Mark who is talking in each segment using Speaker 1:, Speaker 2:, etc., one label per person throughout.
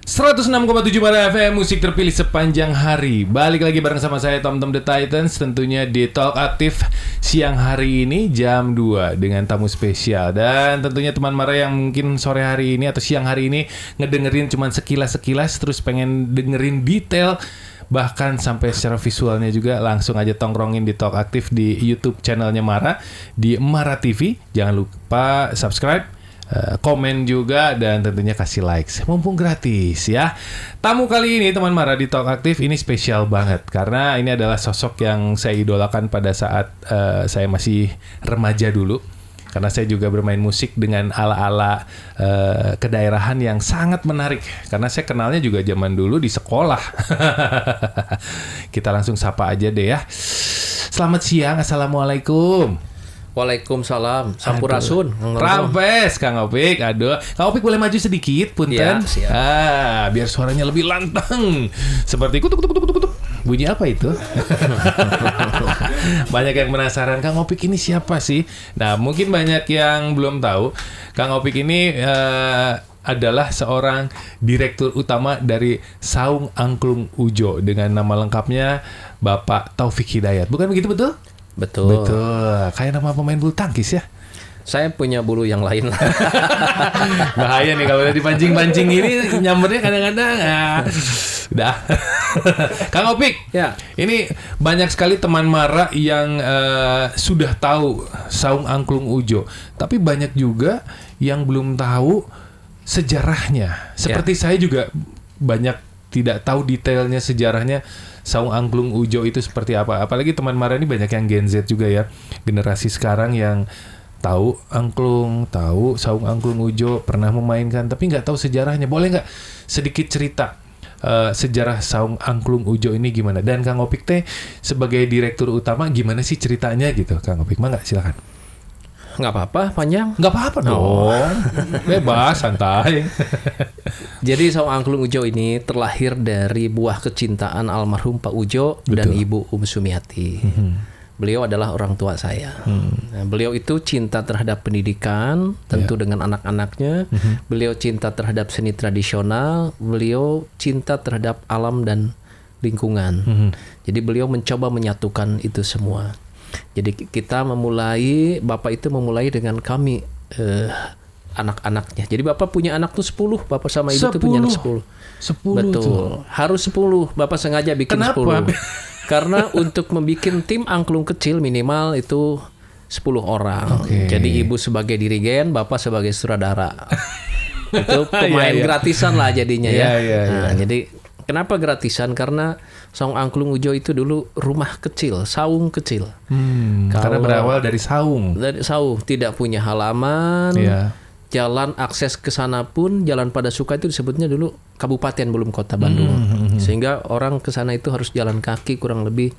Speaker 1: 106,7 Mara FM, musik terpilih sepanjang hari. Balik lagi bareng sama saya Tom The Titans, tentunya di Talk Aktif siang hari ini jam 2 dengan tamu spesial. Dan tentunya teman Mara yang mungkin sore hari ini atau siang hari ini ngedengerin cuman sekilas-sekilas terus pengen dengerin detail bahkan sampai secara visualnya juga, langsung aja tongkrongin di Talk Aktif di YouTube channelnya Mara di Mara TV. Jangan lupa subscribe, komen juga, dan tentunya kasih likes mumpung gratis ya. Tamu kali ini teman Mara di Talk Aktif ini spesial banget karena ini adalah sosok yang saya idolakan pada saat saya masih remaja dulu, karena saya juga bermain musik dengan ala-ala kedaerahan yang sangat menarik, karena saya kenalnya juga zaman dulu di sekolah. Kita langsung sapa aja deh ya. Selamat siang, assalamualaikum.
Speaker 2: Waalaikumsalam, sampurasun.
Speaker 1: Rampes, Kang Opik. Aduh, Kang Opik boleh maju sedikit, punten.
Speaker 2: Ya,
Speaker 1: biar suaranya lebih lantang. Seperti kutuk. Bunyi apa itu? Banyak yang penasaran, Kang Opik ini siapa sih? Nah, mungkin banyak yang belum tahu. Kang Opik ini adalah seorang direktur utama dari Saung Angklung Ujo dengan nama lengkapnya Bapak Taufik Hidayat. Bukan begitu, betul?
Speaker 2: Betul.
Speaker 1: Kayak nama pemain bulu tangkis ya.
Speaker 2: Saya punya bulu yang lain.
Speaker 1: Bahaya nih kalau udah dipancing-pancing ini, nyambernya kadang-kadang. Udah. Kang Opik.
Speaker 2: Ya.
Speaker 1: Ini banyak sekali teman Mara yang sudah tahu Saung Angklung Ujo, tapi banyak juga yang belum tahu sejarahnya. Seperti saya juga banyak tidak tahu detailnya sejarahnya Saung Angklung Ujo itu seperti apa. Apalagi teman Mara ini banyak yang Gen Z juga ya. Generasi sekarang yang tahu angklung, tahu Saung Angklung Ujo, pernah memainkan, tapi nggak tahu sejarahnya. Boleh nggak sedikit cerita sejarah Saung Angklung Ujo ini gimana? Dan Kang Opik teh sebagai direktur utama gimana sih ceritanya gitu, Kang Opik? Mangga silakan.
Speaker 2: Nggak apa-apa, panjang.
Speaker 1: Nggak apa-apa dong. Bebas, santai.
Speaker 2: Jadi Saung Angklung Ujo ini terlahir dari buah kecintaan almarhum Pak Ujo. Betul. Dan Ibu Sumiati. Beliau adalah orang tua saya. Nah, beliau itu cinta terhadap pendidikan, tentu dengan anak-anaknya. Beliau cinta terhadap seni tradisional. Beliau cinta terhadap alam dan lingkungan. Jadi beliau mencoba menyatukan itu semua. Jadi kita Bapak itu memulai dengan kami anak-anaknya. Jadi Bapak punya anak tuh 10, Bapak sama Ibu tuh punya anak 10.
Speaker 1: 10
Speaker 2: betul.
Speaker 1: Tuh.
Speaker 2: Harus 10. Bapak sengaja bikin. Kenapa? 10. Karena untuk membuat tim angklung kecil minimal itu 10 orang. Okay. Jadi Ibu sebagai dirigen, Bapak sebagai sutradara. Itu pemain gratisan lah jadinya ya. Nah, jadi kenapa gratisan? Karena Saung Angklung Ujo itu dulu rumah kecil, saung kecil.
Speaker 1: Karena berawal dari saung.
Speaker 2: Dari saung, tidak punya halaman. Jalan akses ke sana pun jalan pada suka itu disebutnya dulu kabupaten belum kota Bandung. Sehingga orang ke sana itu harus jalan kaki kurang lebih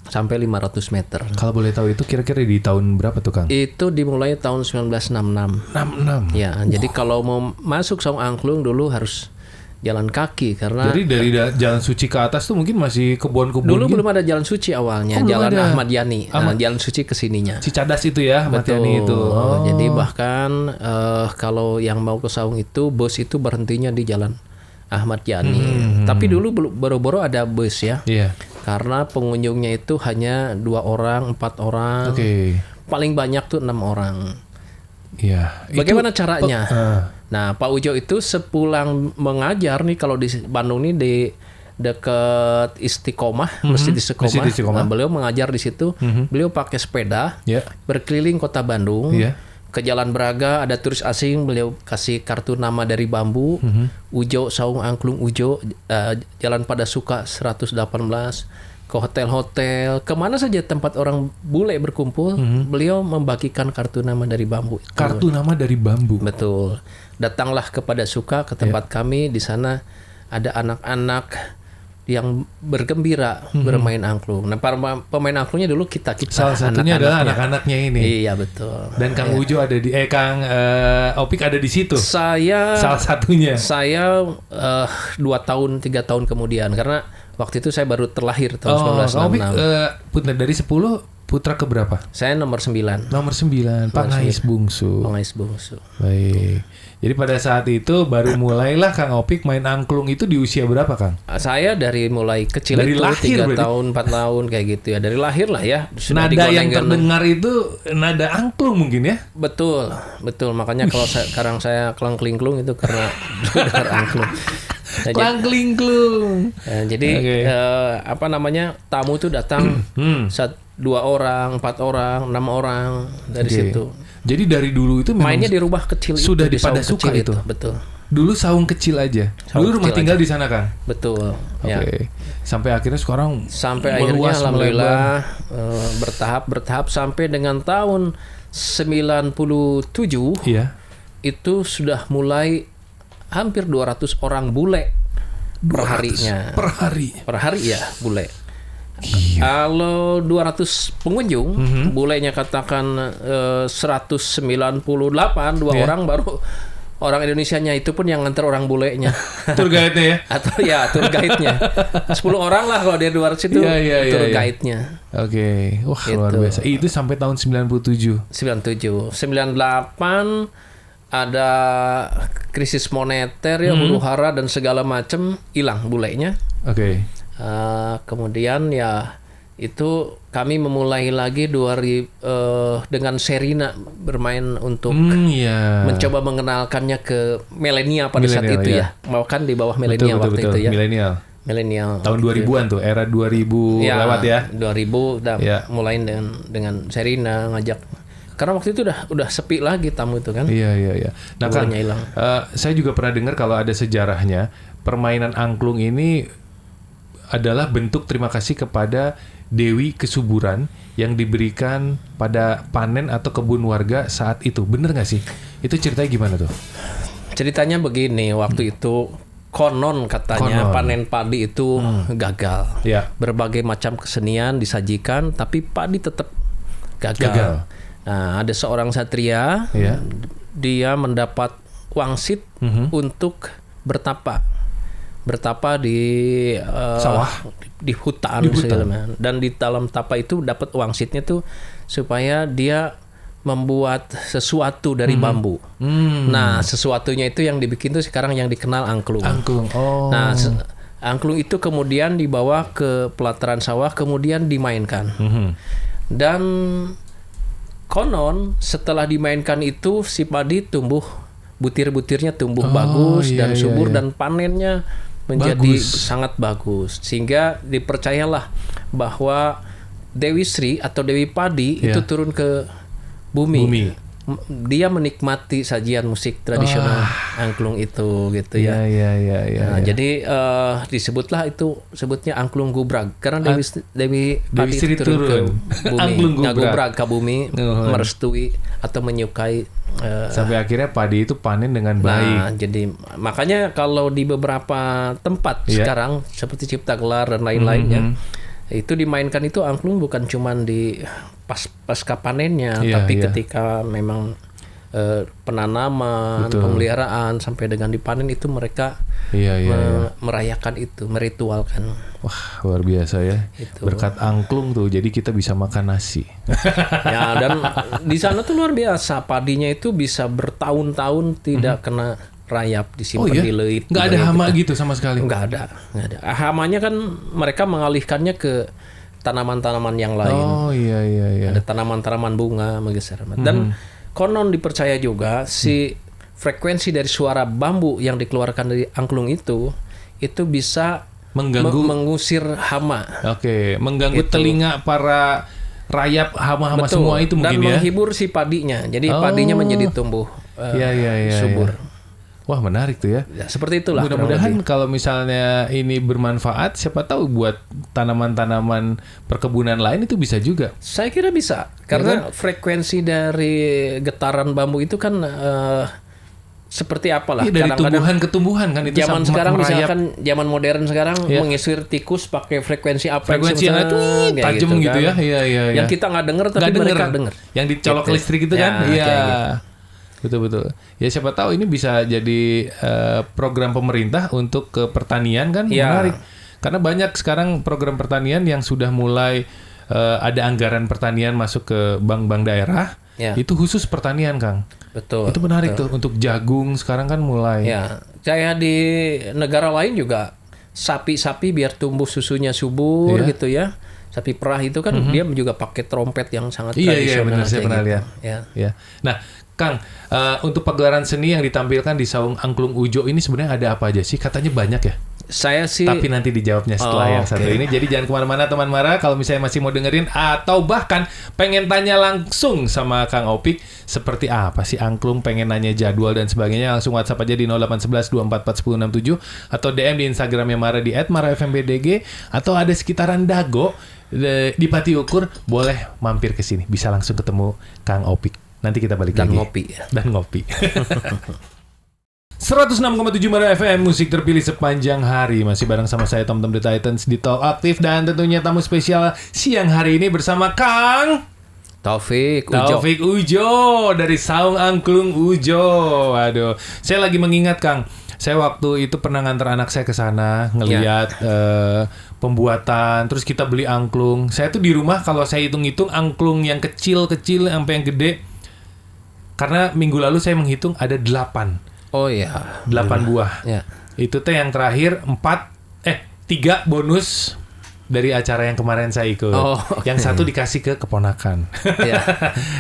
Speaker 2: sampai 500 meter.
Speaker 1: Kalau boleh tahu itu kira-kira di tahun berapa tuh, Kang?
Speaker 2: Itu dimulai tahun 1966.
Speaker 1: 66.
Speaker 2: Ya, jadi kalau mau masuk Saung Angklung dulu harus jalan kaki karena
Speaker 1: jadi dari Jalan Suci ke atas tuh mungkin masih kebun-kebun.
Speaker 2: Dulu belum ada Jalan Suci awalnya, Jalan Ahmad Yani. Jalan Suci ke sininya.
Speaker 1: Cicadas itu ya, Ahmad Yani itu.
Speaker 2: Jadi bahkan kalau yang mau ke Saung itu bus itu berhentinya di Jalan Ahmad Yani. Tapi dulu boro-boro ada bus ya. Karena pengunjungnya itu hanya 2 orang, 4 orang. Paling banyak tuh 6 orang. Bagaimana caranya? Nah, Pak Ujo itu sepulang mengajar nih, kalau di Bandung nih di dekat Istiqomah, Masjid Istiqomah. Nah, beliau mengajar di situ. Beliau pakai sepeda berkeliling kota Bandung. Ke Jalan Braga ada turis asing, beliau kasih kartu nama dari bambu. Ujo, Saung Angklung Ujo, Jalan Pada Suka 118. Ke hotel-hotel, kemana saja tempat orang bule berkumpul, beliau membagikan kartu nama dari bambu.
Speaker 1: Kartu nama dari bambu.
Speaker 2: Betul. Datanglah kepada Suka, ke tempat kami, di sana ada anak-anak yang bergembira bermain angklung. Nah, para pemain angklungnya dulu kita
Speaker 1: salah satunya adalah anak-anaknya ini.
Speaker 2: Iya, betul.
Speaker 1: Dan Kang Ujo ada di Kang Opik ada di situ.
Speaker 2: Saya
Speaker 1: salah satunya.
Speaker 2: Saya 2 tahun 3 tahun kemudian, karena waktu itu saya baru terlahir tahun 1966.
Speaker 1: Punten dari 10 putra keberapa?
Speaker 2: Saya nomor 9.
Speaker 1: Nomor 9, Pangais bungsu.
Speaker 2: Pangais bungsu.
Speaker 1: Baik. Jadi pada saat itu baru mulailah Kang Opik main angklung itu di usia berapa, Kang?
Speaker 2: Saya dari mulai kecil
Speaker 1: dari
Speaker 2: itu
Speaker 1: lahir
Speaker 2: 3 tahun, 4 tahun kayak gitu ya. Dari lahir lah ya.
Speaker 1: Nada yang terdengar itu nada angklung mungkin ya?
Speaker 2: Betul. Makanya kalau sekarang saya klang-klingklung itu karena dengar angklung.
Speaker 1: Klang-klingklung.
Speaker 2: Jadi tamu itu datang 2 orang, 4 orang, 6 orang dari situ.
Speaker 1: Jadi dari dulu itu
Speaker 2: mainnya di rumah kecil
Speaker 1: sudah
Speaker 2: itu,
Speaker 1: pada suka itu.
Speaker 2: Betul.
Speaker 1: Dulu saung kecil aja. Dulu rumah tinggal di sana, Kang.
Speaker 2: Betul.
Speaker 1: Oke.
Speaker 2: Ya.
Speaker 1: Sampai akhirnya sekarang
Speaker 2: akhirnya alhamdulillah bertahap sampai dengan tahun 97
Speaker 1: iya.
Speaker 2: Itu sudah mulai hampir 200 orang bule per harinya. Per hari ya bule. Kalau 200 pengunjung, bulenya katakan 198, 2 orang baru orang Indonesianya, itu pun yang nganter orang bulenya.
Speaker 1: Tour guide-nya ya?
Speaker 2: Atau ya tour guide-nya. 10 orang lah kalau dia 200 itu tour guide-nya.
Speaker 1: Oke. Wah, luar biasa. Itu sampai tahun 97.
Speaker 2: 98 ada krisis moneter ya, huru-hara dan segala macam, hilang bulenya.
Speaker 1: Oke.
Speaker 2: Kemudian ya itu kami memulai lagi dengan Sherina bermain untuk mencoba mengenalkannya ke milenial pada saat itu ya. Kan di bawah milenial waktu itu ya. Milenial.
Speaker 1: Tahun 2000-an tuh, era 2000 lewat ya.
Speaker 2: 2000 mulai dengan Sherina ngajak. Karena waktu itu udah sepi lagi tamu itu kan.
Speaker 1: Iya. Nah, kan saya juga pernah dengar kalau ada sejarahnya permainan angklung ini adalah bentuk terima kasih kepada Dewi Kesuburan yang diberikan pada panen atau kebun warga saat itu. Bener nggak sih? Itu ceritanya gimana tuh?
Speaker 2: Ceritanya begini, waktu itu konon katanya panen padi itu gagal.
Speaker 1: Ya.
Speaker 2: Berbagai macam kesenian disajikan, tapi padi tetap gagal. Nah, ada seorang satria, dia mendapat wangsit untuk bertapa di
Speaker 1: sawah,
Speaker 2: di hutan. Dan di dalam tapa itu dapat wangsitnya tuh supaya dia membuat sesuatu dari bambu. Nah, sesuatunya itu yang dibikin tuh sekarang yang dikenal angklung. Nah, angklung itu kemudian dibawa ke pelataran sawah, kemudian dimainkan. Dan konon setelah dimainkan itu si padi tumbuh, butir-butirnya tumbuh bagus dan subur dan panennya menjadi sangat bagus, sehingga dipercayalah bahwa Dewi Sri atau Dewi Padi itu turun ke bumi. Dia menikmati sajian musik tradisional angklung itu gitu ya. Nah, jadi disebutlah itu sebutnya angklung gubrag karena Dewi Padi
Speaker 1: Sri
Speaker 2: turun ke bumi,
Speaker 1: gubrag
Speaker 2: ke bumi, merestui atau menyukai
Speaker 1: sampai akhirnya padi itu panen dengan baik.
Speaker 2: Nah, jadi makanya kalau di beberapa tempat sekarang seperti Cipta Gelar dan lain-lainnya itu dimainkan itu angklung bukan cuman di pasca panennya, tapi ketika memang penanaman, pemeliharaan sampai dengan dipanen itu mereka merayakan itu, meritualkan.
Speaker 1: Wah, luar biasa ya. Berkat angklung tuh jadi kita bisa makan nasi.
Speaker 2: Ya, dan di sana tuh luar biasa, padinya itu bisa bertahun-tahun tidak kena rayap, disimpan di leit.
Speaker 1: Nggak ada hama gitu sama sekali?
Speaker 2: Nggak ada. Hamanya kan mereka mengalihkannya ke tanaman-tanaman yang lain. Ada tanaman-tanaman bunga menggeser. Dan konon dipercaya juga si frekuensi dari suara bambu yang dikeluarkan dari angklung itu bisa mengusir hama.
Speaker 1: Mengganggu telinga para rayap hama-hama semua itu mungkin.
Speaker 2: Dan menghibur si padinya. Jadi padinya menjadi tumbuh subur.
Speaker 1: Wah, menarik tuh ya.
Speaker 2: Seperti itulah.
Speaker 1: Mudah-mudahan kalau misalnya ini bermanfaat, siapa tahu buat tanaman-tanaman perkebunan lain itu bisa juga.
Speaker 2: Saya kira bisa. Karena frekuensi dari getaran bambu itu kan seperti apalah.
Speaker 1: Dari tumbuhan ke tumbuhan kan itu.
Speaker 2: Zaman sekarang misalkan zaman modern sekarang mengisir tikus pakai frekuensi apa?
Speaker 1: Frekuensi yang tajam gitu ya.
Speaker 2: Yang kita nggak dengar tapi mereka dengar.
Speaker 1: Yang dicolok listrik itu kan. Betul. Ya siapa tahu ini bisa jadi program pemerintah untuk ke pertanian kan. Menarik. Karena banyak sekarang program pertanian yang sudah mulai ada anggaran pertanian masuk ke bank-bank daerah. Itu khusus pertanian, Kang.
Speaker 2: Betul.
Speaker 1: Itu menarik tuh untuk jagung sekarang kan mulai.
Speaker 2: Ya, kayak di negara lain juga sapi-sapi biar tumbuh susunya subur gitu ya. Sapi perah itu kan dia juga pakai trompet yang sangat tradisional.
Speaker 1: Iya, benar, saya pernah
Speaker 2: gitu.
Speaker 1: lihat. Ya. Nah, Kang, untuk pagelaran seni yang ditampilkan di Saung Angklung Ujo ini sebenarnya ada apa aja sih? Katanya banyak ya?
Speaker 2: Saya sih...
Speaker 1: Tapi nanti dijawabnya setelah yang satu ini. Jadi jangan kemana-mana teman Mara. Kalau misalnya masih mau dengerin atau bahkan pengen tanya langsung sama Kang Opik seperti apa sih angklung, pengen nanya jadwal dan sebagainya, langsung WhatsApp aja di 0811 244 1067 atau DM di Instagramnya Mara di @marafmbdg atau ada sekitaran Dago di Pati Ukur, boleh mampir ke sini. Bisa langsung ketemu Kang Opik. Nanti kita balik
Speaker 2: dan
Speaker 1: lagi.
Speaker 2: Ngopi.
Speaker 1: Dan ngopi. 106,7 Mara FM, musik terpilih sepanjang hari. Masih bareng sama saya Tom The Titans di Talk Aktif. Dan tentunya tamu spesial siang hari ini bersama Kang
Speaker 2: Taufik
Speaker 1: Ujo dari Saung Angklung Ujo. Waduh, saya lagi mengingat Kang, saya waktu itu pernah ngantar anak saya ke sana ngelihat pembuatan, terus kita beli angklung. Saya tuh di rumah kalau saya hitung-hitung angklung yang kecil-kecil sampai yang gede, karena minggu lalu saya menghitung ada 8.
Speaker 2: Oh ya,
Speaker 1: 8 buah.
Speaker 2: Ya.
Speaker 1: Itu teh yang terakhir 3 bonus dari acara yang kemarin saya ikut. Yang satu dikasih ke keponakan.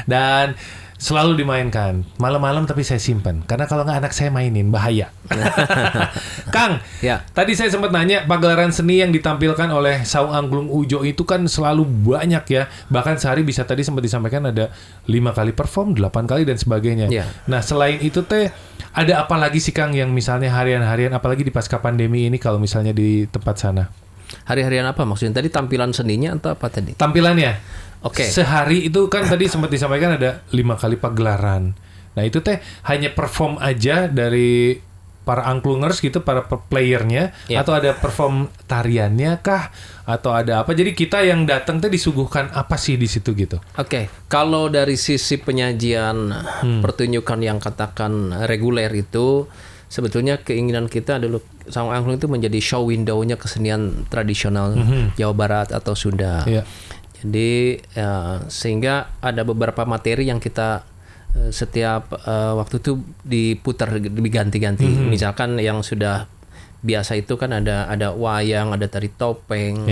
Speaker 1: Dan selalu dimainkan malam-malam, tapi saya simpan karena kalau nggak anak saya mainin bahaya. Kang, tadi saya sempat nanya pagelaran seni yang ditampilkan oleh Saung Angklung Ujo itu kan selalu banyak ya, bahkan sehari bisa tadi sempat disampaikan ada 5 kali perform, 8 kali dan sebagainya. Nah selain itu teh ada apa lagi sih Kang yang misalnya harian-harian, apalagi di pasca pandemi ini kalau misalnya di tempat sana?
Speaker 2: Hari-harian apa maksudnya? Tadi tampilan seninya atau apa tadi?
Speaker 1: Tampilannya. Sehari itu kan tadi sempat disampaikan ada 5 kali pagelaran. Nah itu teh hanya perform aja dari para angklungers gitu, para playernya, atau ada perform tariannya kah? Atau ada apa? Jadi kita yang datang teh disuguhkan apa sih di situ gitu?
Speaker 2: Kalau dari sisi penyajian pertunjukan yang katakan reguler itu, sebetulnya keinginan kita dulu Saung Angklung itu menjadi show window-nya kesenian tradisional Jawa Barat atau Sunda. Jadi sehingga ada beberapa materi yang kita setiap waktu itu diputar, diganti-ganti. Misalkan yang sudah biasa itu kan ada wayang, ada tari topeng.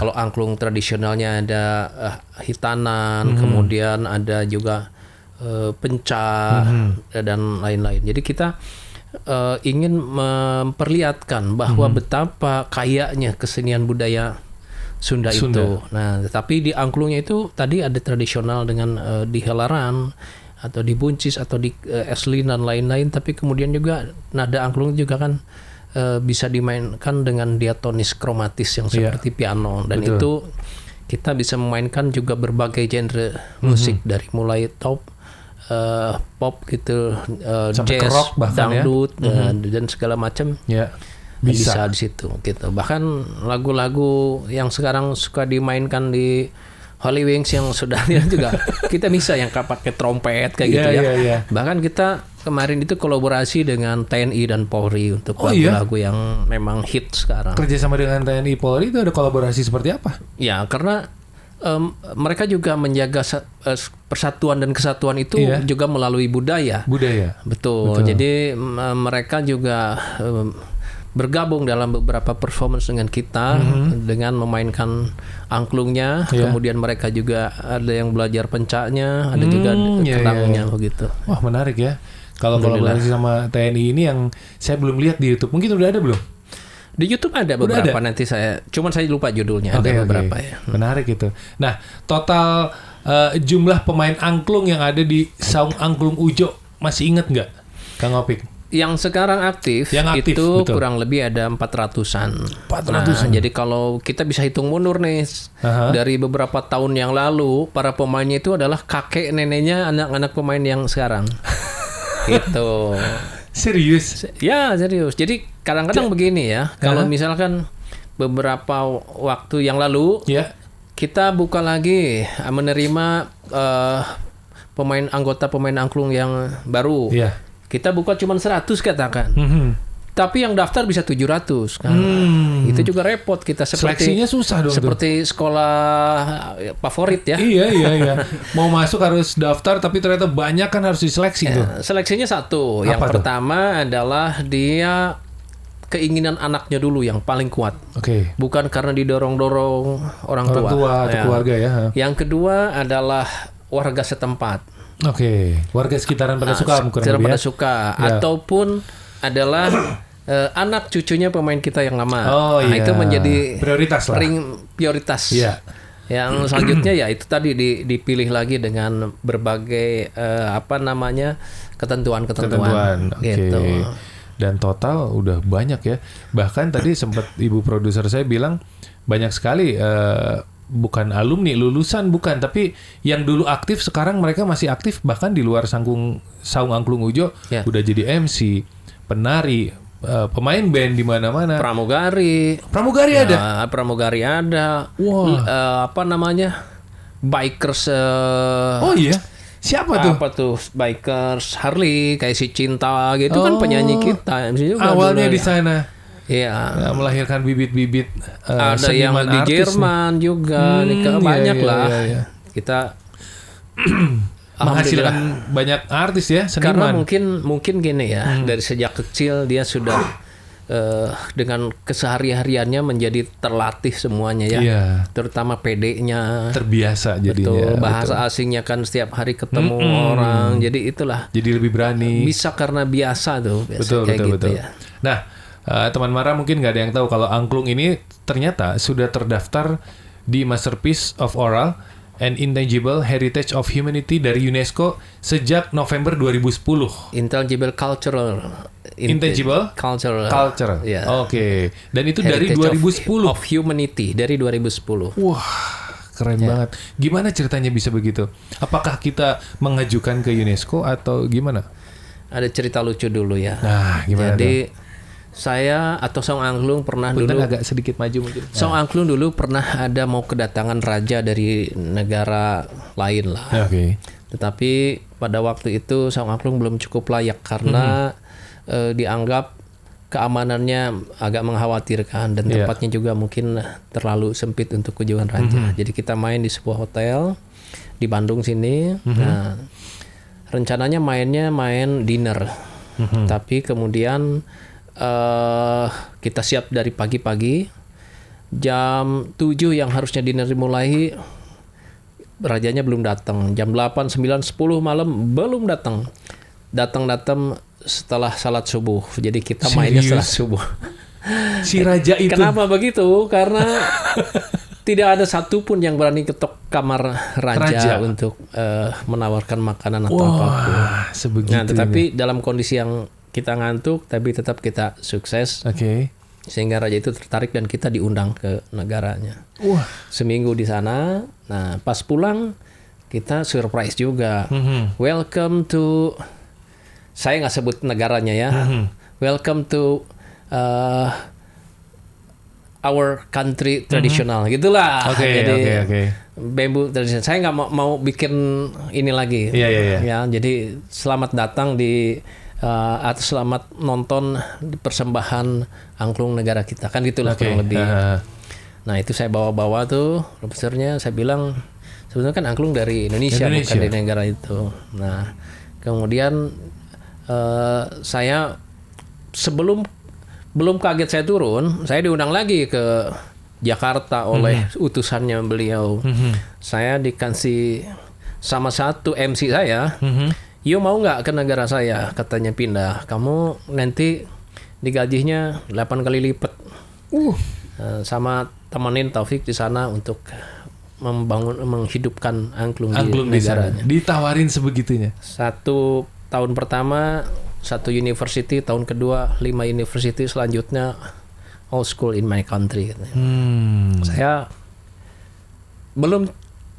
Speaker 2: Kalau angklung tradisionalnya ada hitanan, kemudian ada juga pencak dan lain-lain. Jadi kita ingin memperlihatkan bahwa betapa kayanya kesenian budaya Sunda itu. Nah, tapi di angklungnya itu tadi ada tradisional dengan di helaran atau di buncis atau di eslin dan lain-lain. Tapi kemudian juga nada angklung juga kan bisa dimainkan dengan diatonis kromatis yang seperti piano. Dan itu kita bisa memainkan juga berbagai genre musik dari mulai pop gitu, jazz,
Speaker 1: rock bahkan
Speaker 2: dangdut dan segala macam. Bisa di situ gitu. Bahkan lagu-lagu yang sekarang suka dimainkan di Holy Wings yang sudah juga kita bisa yang pakai trompet kayak gitu ya. Bahkan kita kemarin itu kolaborasi dengan TNI dan Polri untuk lagu-lagu yang memang hit sekarang.
Speaker 1: Kerjasama dengan TNI Polri itu ada kolaborasi seperti apa? Ya,
Speaker 2: karena mereka juga menjaga persatuan dan kesatuan itu juga melalui budaya. Betul. Jadi mereka juga bergabung dalam beberapa performance dengan kita dengan memainkan angklungnya, kemudian mereka juga ada yang belajar pencaknya, ada juga kendangnya begitu.
Speaker 1: Wah, menarik ya. Kalau kolaborasi sama TNI ini yang saya belum lihat di YouTube, mungkin udah ada belum?
Speaker 2: Di YouTube ada beberapa, nanti saya lupa judulnya, ada beberapa ya.
Speaker 1: Menarik itu. Nah, total jumlah pemain angklung yang ada di Saung Angklung Ujo masih inget nggak, Kang Opik?
Speaker 2: Yang sekarang aktif itu betul. Kurang lebih ada 400-an. Nah, jadi kalau kita bisa hitung mundur nih, dari beberapa tahun yang lalu, para pemainnya itu adalah kakek neneknya anak-anak pemain yang sekarang. Gitu.
Speaker 1: Serius?
Speaker 2: Ya, serius. Jadi kadang-kadang begini ya, kalau misalkan beberapa waktu yang lalu, kita buka lagi menerima anggota pemain angklung yang baru. Kita buka cuma 100 katakan. Tapi yang daftar bisa 700 kan. Itu juga repot kita
Speaker 1: seleksinya susah dong.
Speaker 2: Seperti sekolah favorit ya.
Speaker 1: Iya. Mau masuk harus daftar tapi ternyata banyak kan harus diseleksi tuh.
Speaker 2: Seleksinya satu. Yang pertama adalah dia keinginan anaknya dulu yang paling kuat.
Speaker 1: Oke.
Speaker 2: Bukan karena didorong-dorong orang tua
Speaker 1: atau keluarga ya.
Speaker 2: Yang kedua adalah warga setempat.
Speaker 1: Oke. Warga sekitaran pada suka
Speaker 2: suka ataupun adalah anak cucunya pemain kita yang lama. Itu menjadi
Speaker 1: prioritas lah.
Speaker 2: Prioritas. Iya. Yang selanjutnya ya itu tadi dipilih lagi dengan berbagai ketentuan. Gitu.
Speaker 1: Dan total udah banyak ya. Bahkan tadi sempat ibu produser saya bilang banyak sekali bukan alumni lulusan bukan, tapi yang dulu aktif sekarang mereka masih aktif bahkan di luar Saung Angklung Ujo udah jadi MC, penari, pemain band di mana-mana.
Speaker 2: Pramugari ada. Pramugari ada. Bikers.
Speaker 1: Oh iya. Siapa tuh?
Speaker 2: Apa tuh? Bikers Harley kayak si Cinta gitu kan penyanyi kita. MC juga
Speaker 1: awalnya di sana.
Speaker 2: Iya.
Speaker 1: Melahirkan bibit-bibit
Speaker 2: ada yang di Jerman juga. Banyak lah. Iya. Kita
Speaker 1: menghasilkan banyak artis ya, seniman.
Speaker 2: Karena mungkin gini ya, dari sejak kecil dia sudah dengan kesehari-hariannya menjadi terlatih semuanya ya.
Speaker 1: Iya.
Speaker 2: Terutama PD-nya.
Speaker 1: Terbiasa jadinya.
Speaker 2: Betul, bahasa asingnya kan setiap hari ketemu orang. Jadi itulah.
Speaker 1: Jadi lebih berani.
Speaker 2: Bisa karena biasa tuh.
Speaker 1: Betul.
Speaker 2: Ya.
Speaker 1: Nah, teman Mara mungkin nggak ada yang tahu kalau angklung ini ternyata sudah terdaftar di Masterpiece of Oral and Intangible Heritage of Humanity dari UNESCO sejak November 2010.
Speaker 2: Intangible Cultural.
Speaker 1: Yeah. Oke. Dan itu Heritage dari 2010.
Speaker 2: Of Humanity dari 2010.
Speaker 1: Wah, keren banget. Gimana ceritanya bisa begitu? Apakah kita mengajukan ke UNESCO atau gimana?
Speaker 2: Ada cerita lucu dulu ya.
Speaker 1: Nah, gimana?
Speaker 2: Jadi saya atau Saung Angklung pernah dulu
Speaker 1: agak sedikit maju mungkin.
Speaker 2: Saung Angklung dulu pernah ada mau kedatangan raja dari negara lain lah.
Speaker 1: Oke.
Speaker 2: Tetapi pada waktu itu Saung Angklung belum cukup layak karena dianggap keamanannya agak mengkhawatirkan dan tempatnya juga mungkin terlalu sempit untuk kunjungan raja. Jadi kita main di sebuah hotel di Bandung sini. Nah, rencananya main dinner. Tapi kemudian kita siap dari pagi-pagi jam 7 yang harusnya dinner dimulai rajanya belum datang, jam 8, 9, 10 malam belum datang setelah salat subuh, jadi kita mainnya setelah subuh.
Speaker 1: Si raja itu
Speaker 2: kenapa begitu? Karena tidak ada satupun yang berani ketok kamar raja. Untuk menawarkan makanan atau apapun. Nah, tetapi dalam kondisi yang kita ngantuk, tapi tetap kita sukses.
Speaker 1: Oke.
Speaker 2: Sehingga raja itu tertarik dan kita diundang ke negaranya. Seminggu di sana. Nah, pas pulang kita surprise juga. Welcome to, saya nggak sebut negaranya ya. Welcome to our country tradisional, gitulah. Jadi bambu tradisional. Saya nggak mau bikin ini lagi. Ya, jadi selamat datang di atau selamat nonton persembahan angklung negara kita, kan gitulah kurang lebih. Nah, itu saya bawa tuh profesornya, saya bilang sebenarnya kan angklung dari Indonesia. Bukan dari negara itu. Nah, kemudian saya belum kaget saya turun, saya diundang lagi ke Jakarta oleh utusannya beliau. Saya dikasih sama satu MC saya. Yo mau nggak ke negara saya? Katanya pindah. Kamu nanti digajinya 8 kali lipat. Sama temenin Taufik di sana untuk menghidupkan angklung di negaranya.
Speaker 1: Ditawarin sebegitunya.
Speaker 2: 1 tahun pertama 1 university, tahun kedua 5 university, selanjutnya all school in my country. Saya belum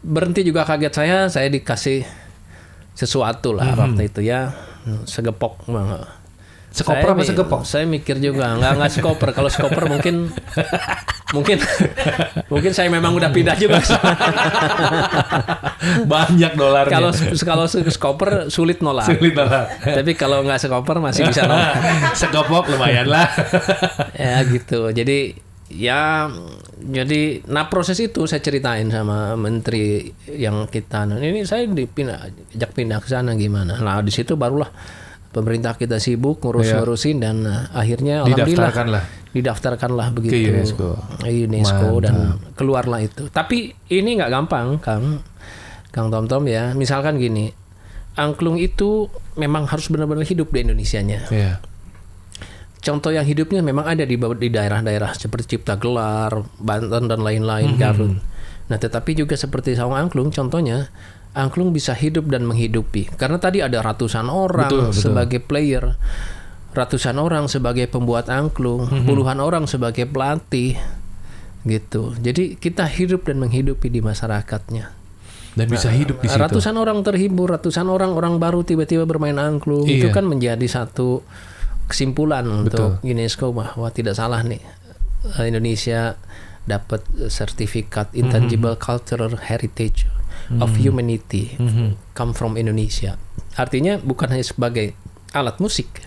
Speaker 2: berhenti juga kaget saya dikasih sesuatu lah waktu itu ya, segepok
Speaker 1: Sekoper apa segepok?
Speaker 2: Saya mikir juga, nggak sekoper. Kalau sekoper mungkin saya memang udah pindah juga.
Speaker 1: Banyak dolarnya.
Speaker 2: Kalau sekoper sulit nolak. Tapi kalau nggak sekoper masih bisa nolak.
Speaker 1: Sekopok lumayan lah.
Speaker 2: Ya gitu. Jadi nah proses itu saya ceritain sama menteri yang kita. Ini saya ajak pindah ke sana gimana. Nah di situ barulah pemerintah kita sibuk ngurusin dan akhirnya alhamdulillah didaftarkanlah begitu
Speaker 1: ke
Speaker 2: UNESCO dan keluarlah itu. Tapi ini nggak gampang, Kang Tom ya. Misalkan gini, angklung itu memang harus benar-benar hidup di Indonesianya.
Speaker 1: Yeah.
Speaker 2: Contoh yang hidupnya memang ada di daerah-daerah seperti Cipta Gelar, Banten dan lain-lain, Garut. Nah, tetapi juga seperti Saung Angklung, contohnya angklung bisa hidup dan menghidupi. Karena tadi ada ratusan orang sebagai player, ratusan orang sebagai pembuat angklung, puluhan orang sebagai pelatih, gitu. Jadi kita hidup dan menghidupi di masyarakatnya.
Speaker 1: Dan bisa hidup di situ.
Speaker 2: Ratusan orang terhibur, ratusan orang baru tiba-tiba bermain angklung. Itu kan menjadi satu kesimpulan untuk UNESCO bahwa tidak salah nih Indonesia dapat sertifikat Intangible Cultural Heritage of Humanity come from Indonesia. Artinya bukan hanya sebagai alat musik,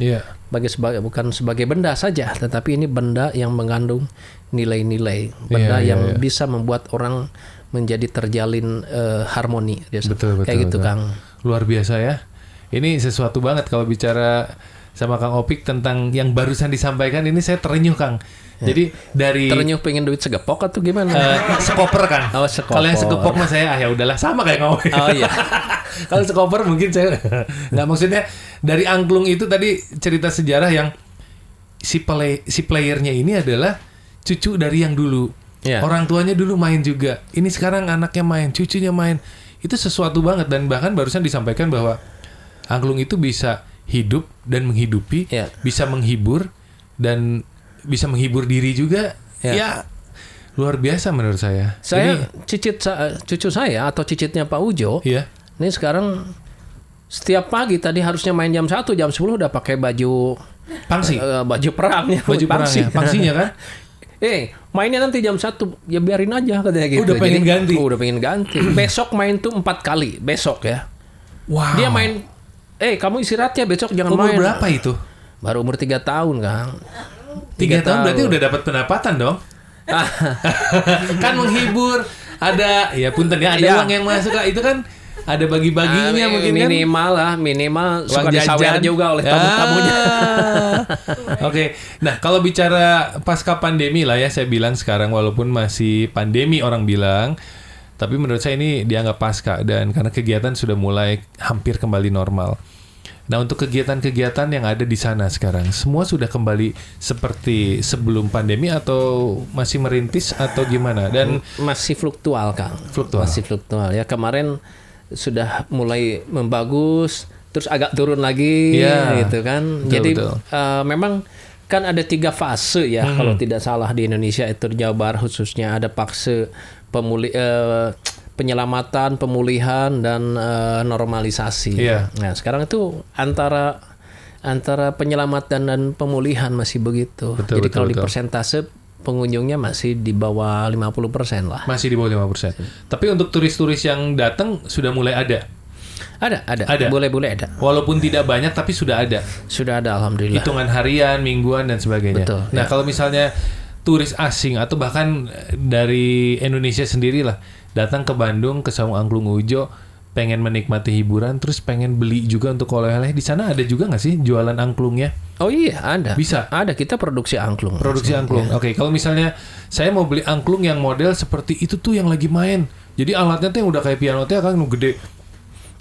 Speaker 2: bukan sebagai benda saja, tetapi ini benda yang mengandung nilai-nilai, benda yang bisa membuat orang menjadi terjalin harmoni.
Speaker 1: Betul,
Speaker 2: kayak gitu, Kang.
Speaker 1: Luar biasa ya. Ini sesuatu banget kalau bicara sama Kang Opik tentang yang barusan disampaikan ini, saya terenyuh, Kang. Jadi dari
Speaker 2: terenyuh pengen duit segepok atau gimana?
Speaker 1: Sekoper, Kang.
Speaker 2: Oh, sekoper.
Speaker 1: Kalau yang segepok mah saya ya udahlah sama kayak Kang Opik.
Speaker 2: Oh iya.
Speaker 1: Kalau sekoper mungkin saya nggak, maksudnya dari angklung itu tadi cerita sejarah yang si playernya ini adalah cucu dari yang dulu. Orang tuanya dulu main juga. Ini sekarang anaknya main, cucunya main. Itu sesuatu banget, dan bahkan barusan disampaikan bahwa angklung itu bisa hidup dan menghidupi, bisa menghibur dan bisa menghibur diri juga. Ya luar biasa menurut saya.
Speaker 2: Saya cucu saya atau cicitnya Pak Ujo. Ini sekarang setiap pagi tadi harusnya main jam 1, jam 10 udah pakai baju
Speaker 1: pangsi.
Speaker 2: Baju perangnya.
Speaker 1: Baju pangsi. Pangsinya kan?
Speaker 2: Mainnya nanti jam 1, ya biarin aja katanya gitu.
Speaker 1: Udah pengen ganti.
Speaker 2: Udah pengen ganti. Besok main tuh 4 kali, besok ya.
Speaker 1: Wow.
Speaker 2: Dia main, kamu istirahat ya besok, jangan
Speaker 1: main.
Speaker 2: Umur
Speaker 1: berapa itu?
Speaker 2: Baru umur 3 tahun, Kang.
Speaker 1: 3 tahun berarti udah dapat pendapatan dong. Kan menghibur, ada ya punten ya, ada uang yang masuk lah. Itu kan ada bagi-baginya mungkin
Speaker 2: minimal suka disawer juga oleh tamu-tamunya.
Speaker 1: Oke. Nah, kalau bicara pasca pandemi lah ya, saya bilang sekarang walaupun masih pandemi orang bilang, tapi menurut saya ini dianggap pasca, dan karena kegiatan sudah mulai hampir kembali normal. Nah, untuk kegiatan-kegiatan yang ada di sana sekarang, semua sudah kembali seperti sebelum pandemi atau masih merintis atau gimana? Dan
Speaker 2: masih fluktual, Kang.
Speaker 1: Masih
Speaker 2: fluktual ya. Kemarin sudah mulai membagus, terus agak turun lagi, gitu kan.
Speaker 1: Betul,
Speaker 2: jadi memang kan ada 3 fase ya, kalau tidak salah di Indonesia itu, Jawa Barat khususnya ada fase penyelamatan, pemulihan dan normalisasi. Nah, sekarang itu antara penyelamatan dan pemulihan masih begitu. Jadi kalau di persentase pengunjungnya masih di bawah 50% lah.
Speaker 1: Masih di bawah 50%. Tapi untuk turis-turis yang datang sudah mulai ada.
Speaker 2: Ada. Boleh ada.
Speaker 1: Walaupun tidak banyak tapi sudah ada.
Speaker 2: Sudah ada, alhamdulillah.
Speaker 1: Hitungan harian, mingguan dan sebagainya.
Speaker 2: Betul.
Speaker 1: Nah, kalau misalnya turis asing atau bahkan dari Indonesia sendiri lah datang ke Bandung, ke Saung Angklung Ujo, pengen menikmati hiburan, terus pengen beli juga untuk oleh-oleh, di sana ada juga nggak sih jualan angklungnya?
Speaker 2: Oh iya, ada.
Speaker 1: Bisa.
Speaker 2: Ada, kita produksi angklung.
Speaker 1: Angklung. Oke, kalau misalnya saya mau beli angklung yang model seperti itu tuh yang lagi main. Jadi alatnya tuh yang udah kayak piano teh kan gede.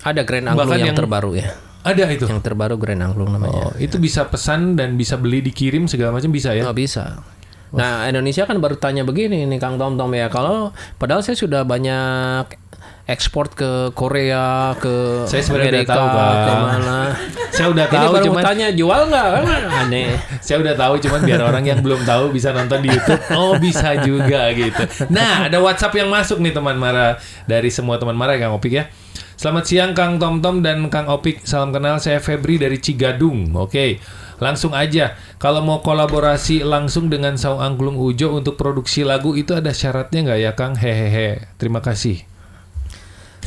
Speaker 2: Ada Grand Angklung yang terbaru ya.
Speaker 1: Ada itu.
Speaker 2: Yang terbaru Grand Angklung namanya.
Speaker 1: Itu bisa pesan dan bisa beli, dikirim segala macam bisa ya?
Speaker 2: Oh, bisa. Nah, Indonesia kan baru tanya begini nih Kang Tom ya. Kalau padahal saya sudah banyak ekspor ke Korea, ke
Speaker 1: saya
Speaker 2: Amerika,
Speaker 1: tahu,
Speaker 2: ke mana.
Speaker 1: Saya udah tahu,
Speaker 2: baru cuman tanya jual nggak? Aneh.
Speaker 1: Saya udah tahu, cuman biar orang yang belum tahu bisa nonton di YouTube. Oh, bisa juga gitu. Nah, ada WhatsApp yang masuk nih teman Mara, dari semua teman Mara, Kang Opik ya. Selamat siang Kang Tom dan Kang Opik. Salam kenal, saya Febri dari Cigadung. Oke. Langsung aja. Kalau mau kolaborasi langsung dengan Saung Angklung Ujo untuk produksi lagu itu ada syaratnya nggak ya Kang? Hehehe. Terima kasih.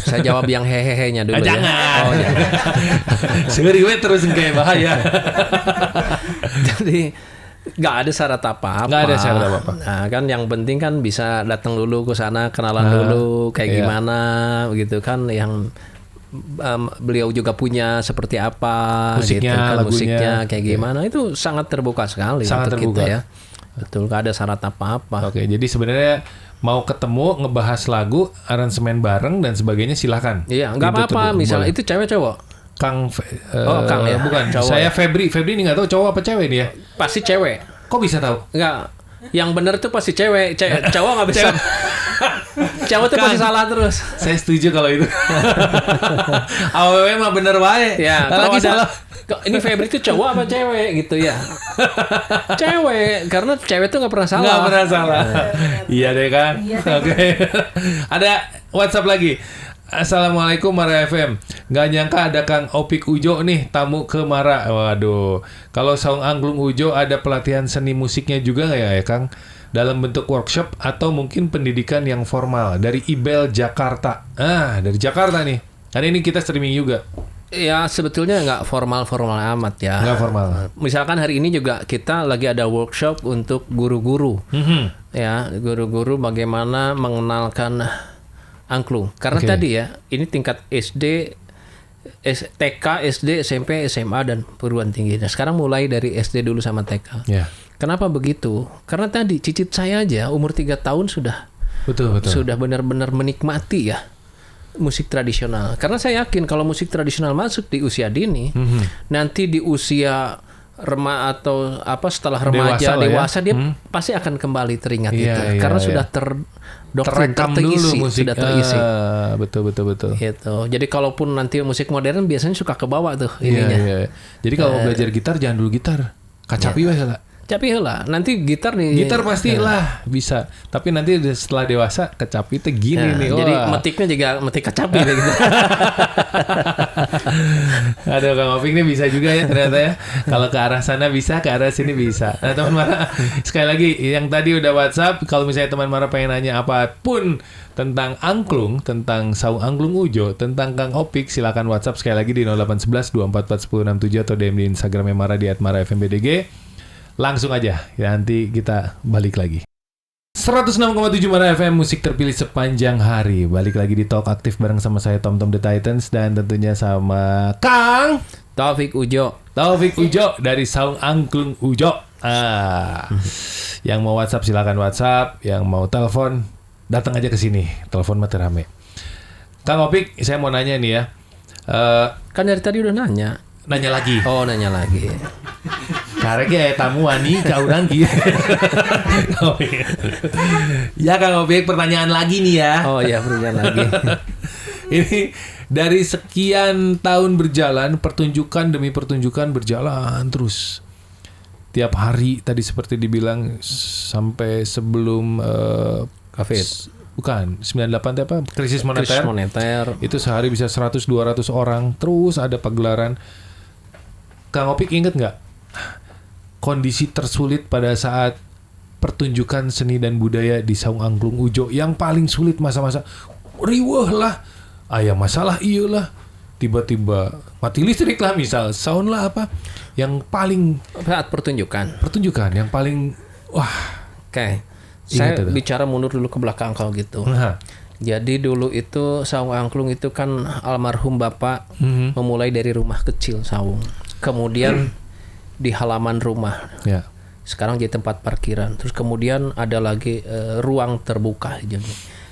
Speaker 2: Saya jawab yang hehehe-nya dulu ya.
Speaker 1: Jangan. Oh, jangan. Serius terus kayak bahaya.
Speaker 2: Jadi nggak ada syarat apa-apa.
Speaker 1: Nggak ada syarat apa-apa.
Speaker 2: Nah, kan yang penting kan bisa datang dulu ke sana, kenalan dulu kayak gimana gitu kan, yang beliau juga punya seperti apa
Speaker 1: musiknya,
Speaker 2: gitu kan,
Speaker 1: lagunya,
Speaker 2: musiknya kayak gimana. Itu sangat terbuka sekali
Speaker 1: sangat
Speaker 2: untuk
Speaker 1: terbuka.
Speaker 2: kita ya. Betul, nggak ada syarat apa-apa.
Speaker 1: Oke, jadi sebenarnya mau ketemu, ngebahas lagu, aransemen bareng dan sebagainya silakan.
Speaker 2: Iya, nggak apa-apa. Misalnya itu cewek cowok.
Speaker 1: Kang,
Speaker 2: Kang ya,
Speaker 1: bukan.
Speaker 2: cowok.
Speaker 1: Saya Febri ini nggak tahu cowok apa cewek nih ya.
Speaker 2: Pasti cewek.
Speaker 1: Kok bisa tahu?
Speaker 2: Enggak. Yang bener tuh pasti cewek. Cowok nggak bisa. Cowok tuh pasti salah terus.
Speaker 1: Saya setuju kalau itu. AWW mah bener baik.
Speaker 2: Ya, kalau
Speaker 1: lagi
Speaker 2: ada,
Speaker 1: salah.
Speaker 2: Ini Febri itu cowok apa cewek gitu ya? Cewek, karena cewek tuh nggak pernah salah.
Speaker 1: Nggak pernah salah. Iya deh Kang. Oke. Ada WhatsApp lagi. Assalamualaikum Mara FM. Nggak nyangka ada Kang Opik Ujo nih tamu ke Mara. Waduh. Kalau Saung Angklung Ujo ada pelatihan seni musiknya juga nggak ya Kang? Dalam bentuk workshop atau mungkin pendidikan yang formal dari Ibel Jakarta. Dari Jakarta nih. Karena ini kita streaming juga.
Speaker 2: Ya sebetulnya nggak formal-formal amat ya.
Speaker 1: Nggak formal.
Speaker 2: Misalkan hari ini juga kita lagi ada workshop untuk guru-guru. Ya, guru-guru bagaimana mengenalkan angklung. Karena tadi ya, ini tingkat SD, TK, SD, SMP, SMA dan perguruan tinggi. Nah, sekarang mulai dari SD dulu sama TK.
Speaker 1: Yeah.
Speaker 2: Kenapa begitu? Karena tadi cicit saya aja umur 3 tahun sudah sudah benar-benar menikmati ya musik tradisional. Karena saya yakin kalau musik tradisional masuk di usia dini, nanti di usia atau setelah remaja, dewasa dia pasti akan kembali teringat itu. Karena sudah terekam
Speaker 1: dulu musik,
Speaker 2: sudah terisi.
Speaker 1: Betul.
Speaker 2: Gitu. Jadi kalaupun nanti musik modern biasanya suka ke bawah tuh ininya.
Speaker 1: Jadi kalau belajar gitar jangan dulu gitar. Kacapi lah.
Speaker 2: Capi lah, nanti gitar nih.
Speaker 1: Gitar pastilah bisa, tapi nanti setelah dewasa kecapi itu gini nih.
Speaker 2: Jadi metiknya juga metik kecapi gitu.
Speaker 1: Aduh Kang Opik ini bisa juga ya ternyata ya. Kalau ke arah sana bisa, ke arah sini bisa. Nah teman Mara, sekali lagi yang tadi udah WhatsApp, kalau misalnya teman Mara pengen nanya apapun tentang angklung, tentang Saung Angklung Ujo, tentang Kang Opik, silakan WhatsApp sekali lagi di 0811 244 1067 atau DM di Instagramnya Mara di @marafmbdg. Langsung aja, ya nanti kita balik lagi. 106,7 Mara FM, musik terpilih sepanjang hari. Balik lagi di Talk Aktif bareng sama saya Tom The Titans dan tentunya sama Kang
Speaker 2: Taufik Ujo
Speaker 1: dari Saung Angklung Ujo. Yang mau WhatsApp silakan WhatsApp, yang mau telepon datang aja ke sini. Telepon mati rame. Kang Opik, saya mau nanya nih ya.
Speaker 2: Kan dari tadi udah nanya.
Speaker 1: Nanya lagi.
Speaker 2: Oh, nanya lagi.
Speaker 1: Karena kayak tamu wani kau nangki. Ya Kang Opik, pertanyaan lagi nih ya.
Speaker 2: Oh ya, pertanyaan lagi.
Speaker 1: Ini dari sekian tahun berjalan, pertunjukan demi pertunjukan berjalan terus. Tiap hari tadi seperti dibilang sampai sebelum
Speaker 2: COVID.
Speaker 1: Bukan, 98 itu apa? Krisis moneter. Itu sehari bisa 100-200 orang. Terus ada pagelaran. Kang Opik inget nggak? Kondisi tersulit pada saat pertunjukan seni dan budaya di Saung Angklung Ujo yang paling sulit masa-masa riweuh lah, aya masalah iyalah, tiba-tiba mati listrik lah misal, sound lah apa yang paling
Speaker 2: saat pertunjukan
Speaker 1: yang paling
Speaker 2: Oke. Saya bicara mundur dulu ke belakang kalau gitu. Jadi dulu itu Saung Angklung itu kan almarhum Bapak memulai dari rumah kecil Saung, kemudian di halaman rumah. Sekarang jadi tempat parkiran. Terus kemudian ada lagi ruang terbuka.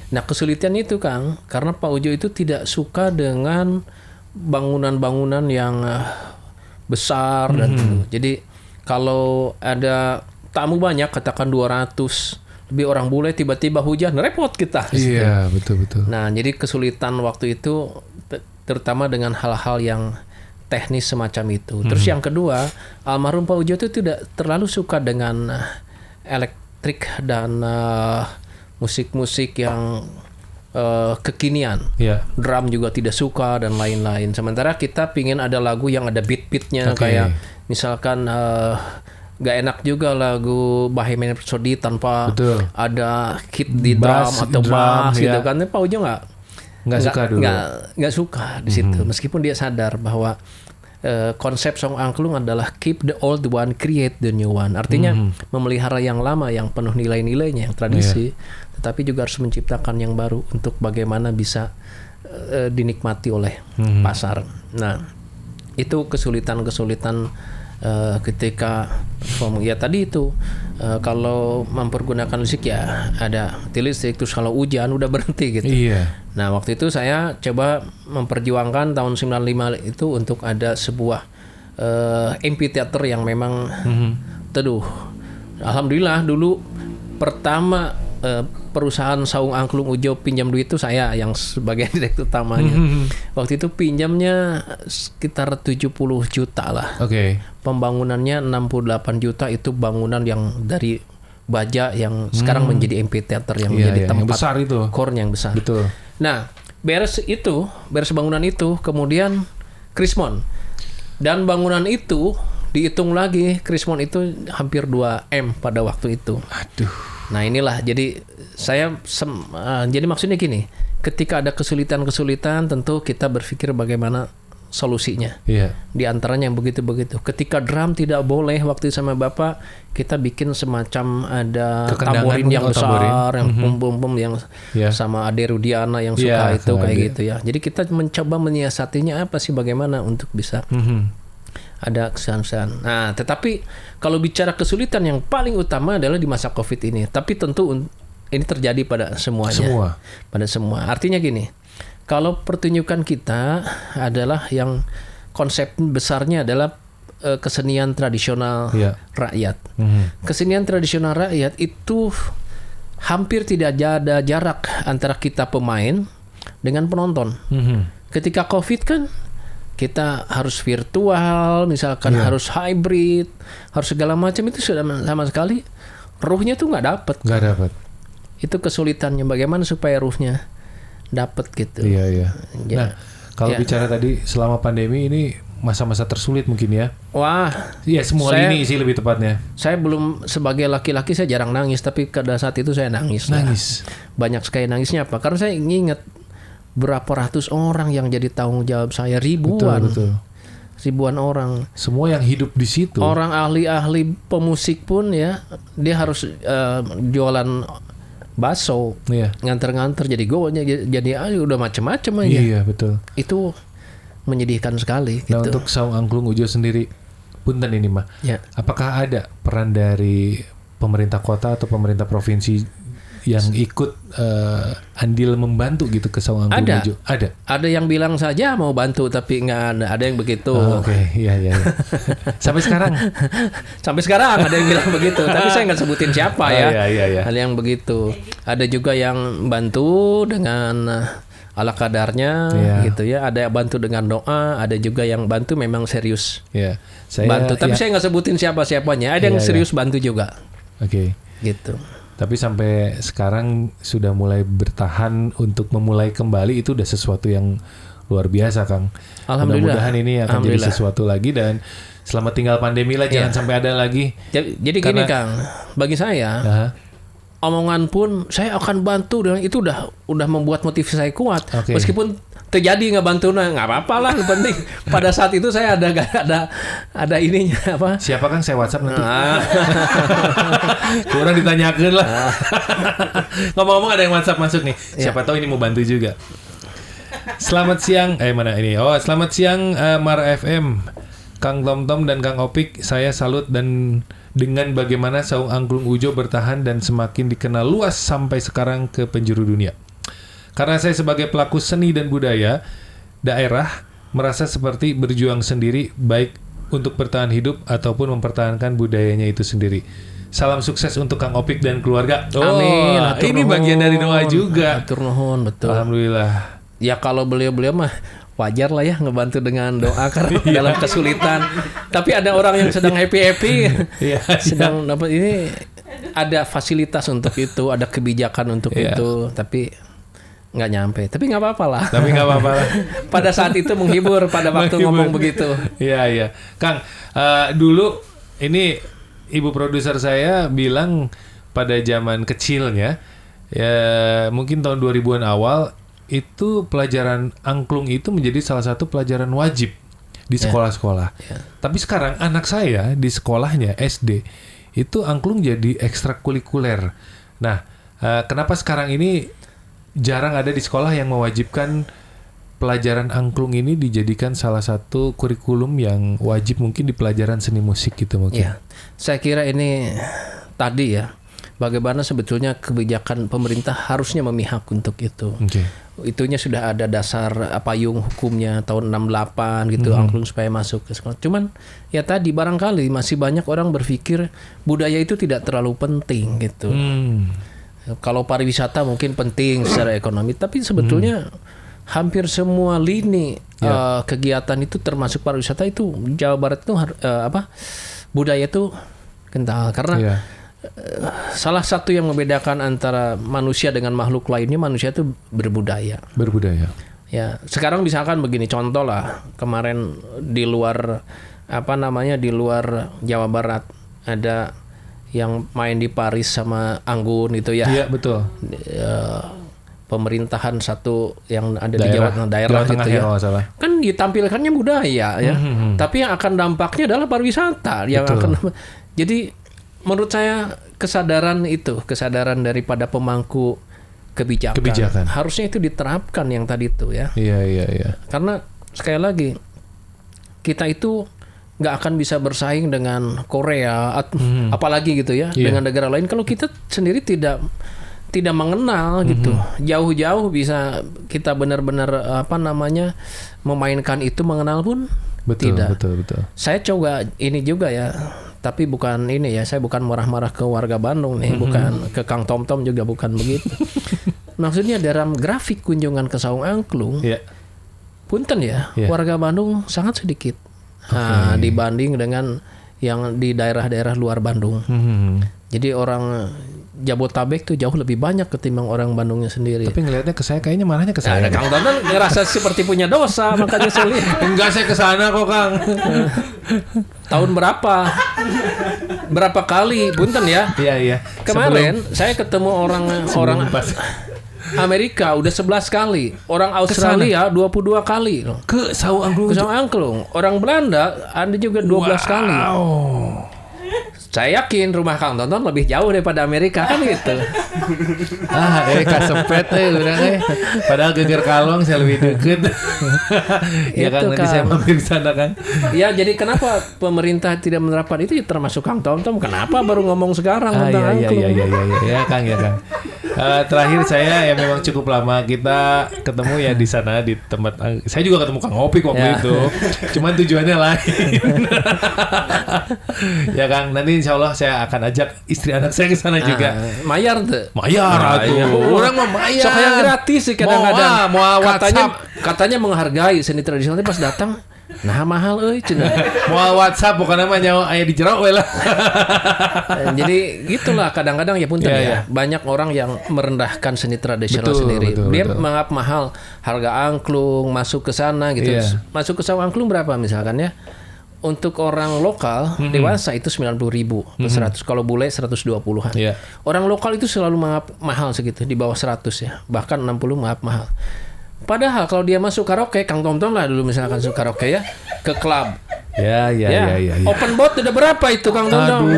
Speaker 2: Nah kesulitan itu Kang, karena Pak Ujo itu tidak suka dengan bangunan-bangunan yang besar dan gitu. Jadi kalau ada tamu banyak, katakan 200 lebih orang bule, tiba-tiba hujan, repot kita.
Speaker 1: Iya, betul.
Speaker 2: Nah jadi kesulitan waktu itu terutama dengan hal-hal yang teknis semacam itu. Terus yang kedua, almarhum Pak Ujo itu tidak terlalu suka dengan elektrik dan musik-musik yang kekinian. Drum juga tidak suka dan lain-lain. Sementara kita pingin ada lagu yang ada beat-beatnya kayak misalkan gak enak juga lagu Bohemian Rhapsody tanpa ada hit di drum atau bass gitu kan. Pak Ujo nggak suka dulu. Nggak suka di situ. Meskipun dia sadar bahwa konsep Saung Angklung adalah keep the old one, create the new one. Artinya memelihara yang lama yang penuh nilai-nilainya, yang tradisi, tetapi juga harus menciptakan yang baru untuk bagaimana bisa dinikmati oleh pasar. Nah, itu kesulitan-kesulitan ketika perform. Ya tadi itu kalau mempergunakan listrik ya ada listrik, terus kalau hujan udah berhenti gitu. Nah waktu itu saya coba memperjuangkan tahun 95 itu untuk ada sebuah amphitheater yang memang teduh. Alhamdulillah dulu pertama perusahaan Saung Angklung Ujo pinjam duit itu saya yang sebagai direktur utamanya. Waktu itu pinjamnya sekitar 70 juta lah. Pembangunannya 68 juta, itu bangunan yang dari baja yang sekarang menjadi amphitheater yang menjadi tempat yang besar itu. Core-nya yang besar. Betul. Nah, beres bangunan itu, kemudian Krismon. Dan bangunan itu dihitung lagi, Krismon itu hampir 2 M pada waktu itu. Nah inilah, jadi jadi maksudnya gini, ketika ada kesulitan-kesulitan tentu kita berpikir bagaimana solusinya. Di antaranya yang begitu-begitu. Ketika drum tidak boleh waktu sama Bapak, kita bikin semacam ada tamborin yang besar, yang pum-pum yang sama Ade Rudiana yang suka itu kayak gitu ya. Jadi kita mencoba menyiasatinya apa sih, bagaimana untuk bisa ada kesan-kesan. Nah, tetapi kalau bicara kesulitan yang paling utama adalah di masa Covid ini. Tapi tentu ini terjadi pada semuanya. Pada semua. Artinya gini, kalau pertunjukan kita adalah yang konsep besarnya adalah kesenian tradisional rakyat. Kesenian tradisional rakyat itu hampir tidak ada jarak antara kita pemain dengan penonton. Ketika Covid kan kita harus virtual, misalkan harus hybrid, harus segala macam, itu sudah sama sekali ruhnya tuh nggak dapat. Itu kesulitannya, bagaimana supaya ruhnya dapat gitu.
Speaker 1: Nah, kalau bicara tadi selama pandemi ini masa-masa tersulit mungkin ya. Semua lini sih lebih tepatnya. Saya
Speaker 2: belum, sebagai laki-laki saya jarang nangis, tapi pada saat itu saya nangis. Banyak sekali nangisnya apa? Karena saya ingat berapa ratus orang yang jadi tanggung jawab saya, ribuan orang. Semua yang hidup di situ. Orang ahli-ahli pemusik pun ya, dia harus jualan bakso, nganter-nganter jadi gonya, jadi udah macam-macam aja. Itu menyedihkan sekali.
Speaker 1: Nah gitu. Untuk Saung Angklung Ujo sendiri, punten ini mah, apakah ada peran dari pemerintah kota atau pemerintah provinsi yang ikut andil membantu gitu ke Saung Angklung Ujo? Ada yang bilang saja mau bantu, tapi nggak ada yang begitu. Sampai sekarang ada yang bilang begitu, tapi saya nggak sebutin siapa ya. Ada yang begitu. Ada juga yang bantu dengan ala kadarnya gitu ya. Ada yang bantu dengan doa, ada juga yang bantu memang serius bantu. Tapi saya nggak sebutin siapa-siapanya. Ada yang serius bantu juga. Gitu. Tapi sampai sekarang sudah mulai bertahan untuk memulai kembali, itu udah sesuatu yang luar biasa, Kang. Mudah-mudahan ini akan jadi sesuatu lagi, dan selamat tinggal pandemi lah, jangan sampai ada lagi.
Speaker 2: Jadi gini, Kang, bagi saya omongan pun saya akan bantu, dan itu udah membuat motivasi saya kuat. Meskipun terjadi nggak bantu, nggak apa-apa lah. Yang penting pada saat itu saya ada ininya apa?
Speaker 1: Siapa Kang, saya WhatsApp nanti. Kurang ditanyakan lah. Ngomong-ngomong ada yang WhatsApp masuk nih. Siapa tahu ini mau bantu juga. Selamat siang. Mana ini? Selamat siang Mar FM. Kang Tom dan Kang Opik, saya salut dengan bagaimana Saung Angklung Ujo bertahan dan semakin dikenal luas sampai sekarang ke penjuru dunia. Karena saya sebagai pelaku seni dan budaya daerah merasa seperti berjuang sendiri, baik untuk bertahan hidup ataupun mempertahankan budayanya itu sendiri. Salam sukses untuk Kang Opik dan keluarga.
Speaker 2: Amin.
Speaker 1: Ini bagian dari doa juga.
Speaker 2: Atur nuhun, betul.
Speaker 1: Alhamdulillah.
Speaker 2: Ya kalau beliau mah wajar lah ya ngebantu dengan doa karena dalam kesulitan. Tapi ada orang yang sedang happy, sedang dapat ini, ada fasilitas untuk itu, ada kebijakan untuk itu. Tapi nggak nyampe. Tapi nggak apa-apa lah.
Speaker 1: Tapi nggak apa-apa lah.
Speaker 2: Pada saat itu menghibur pada waktu ngomong begitu.
Speaker 1: Iya. Kang, dulu ini ibu produser saya bilang pada zaman kecilnya, ya mungkin tahun 2000-an awal, itu pelajaran angklung itu menjadi salah satu pelajaran wajib di sekolah-sekolah. Tapi sekarang anak saya di sekolahnya SD, itu angklung jadi ekstrakurikuler. Nah, kenapa sekarang ini jarang ada di sekolah yang mewajibkan pelajaran angklung ini dijadikan salah satu kurikulum yang wajib mungkin di pelajaran seni musik gitu mungkin?
Speaker 2: Ya, saya kira ini tadi ya, bagaimana sebetulnya kebijakan pemerintah harusnya memihak untuk itu.
Speaker 1: Okay.
Speaker 2: Itunya sudah ada dasar payung hukumnya tahun 68 gitu, angklung supaya masuk ke sekolah. Cuman ya tadi barangkali masih banyak orang berpikir budaya itu tidak terlalu penting gitu. Kalau pariwisata mungkin penting secara ekonomi, tapi sebetulnya hampir semua lini kegiatan itu termasuk pariwisata itu Jawa Barat itu budaya itu kental karena salah satu yang membedakan antara manusia dengan makhluk lainnya, manusia itu berbudaya. Ya, sekarang misalkan begini contoh lah, kemarin di luar di luar Jawa Barat ada yang main di Paris sama Anggun itu ya.
Speaker 1: Iya, betul.
Speaker 2: Pemerintahan satu yang ada di Jawa gitu ya. Kan ditampilkannya budaya ya. Tapi yang akan dampaknya adalah pariwisata yang akan. Jadi menurut saya kesadaran daripada pemangku kebijakan harusnya itu diterapkan yang tadi itu ya.
Speaker 1: Iya.
Speaker 2: Karena sekali lagi kita itu nggak akan bisa bersaing dengan Korea apalagi gitu ya dengan negara lain kalau kita sendiri tidak mengenal gitu. Jauh-jauh bisa kita benar-benar memainkan itu, mengenal pun tidak.
Speaker 1: Betul.
Speaker 2: Saya coba ini juga ya, tapi bukan ini ya, saya bukan marah-marah ke warga Bandung nih, bukan ke Kang Tom juga bukan begitu. Maksudnya dalam grafik kunjungan ke Saung Angklung, punten ya, warga Bandung sangat sedikit. Dibanding dengan yang di daerah-daerah luar Bandung. Jadi orang Jabotabek tuh jauh lebih banyak ketimbang orang Bandungnya sendiri.
Speaker 1: Tapi ngelihatnya ke saya kayaknya marahnya ke saya.
Speaker 2: Kang Tonton ngerasa seperti punya dosa makanya saya lihat.
Speaker 1: Enggak, saya ke sana kok, Kang.
Speaker 2: Tahun berapa kali, punten ya?
Speaker 1: Iya.
Speaker 2: Kemarin saya ketemu orang Amerika udah 11 kali, orang Australia 22 kali loh.
Speaker 1: Ke Saung
Speaker 2: Angklung. Orang Belanda ada juga 12 kali. Saya yakin rumah Kang Tonton lebih jauh daripada Amerika kan gitu.
Speaker 1: Kasepet padahal geger kalong saya lebih deket. Ya kan nanti saya mampir sana kan.
Speaker 2: Ya jadi kenapa pemerintah tidak menerapkan itu ya termasuk Kang Tonton. Kenapa baru ngomong sekarang tentang angklung?
Speaker 1: Iya Kang. Terakhir saya ya memang cukup lama kita ketemu ya di sana di tempat. Saya juga ketemu Kang Opik waktu itu. Cuman tujuannya lain. Ya Kang, nanti insya Allah saya akan ajak istri anak saya ke sana juga.
Speaker 2: Mayar tuh.
Speaker 1: Mayar atuh. Orang mah mayar.
Speaker 2: Sok yang gratis sih kadang-kadang. Katanya menghargai seni tradisional pas datang. Nah mahal cenah.
Speaker 1: Mau WhatsApp bukan namanya aya di jero we lah.
Speaker 2: Jadi gitulah kadang-kadang ya punten ya. Banyak orang yang merendahkan seni tradisional sendiri. Dia menganggap mahal harga angklung, masuk ke sana gitu. Masuk ke Saung Angklung berapa misalkan ya? Untuk orang lokal dewasa itu 90.000 per 100. Kalau bule 120-an. Orang lokal itu selalu menganggap mahal segitu, di bawah 100 ya. Bahkan 60 menganggap mahal. Padahal kalau dia masuk karaoke, Kang Tom lah dulu misalkan masuk karaoke ya, ke klub.
Speaker 1: Ya.
Speaker 2: Open bot udah berapa itu Kang Tom?
Speaker 1: Aduh.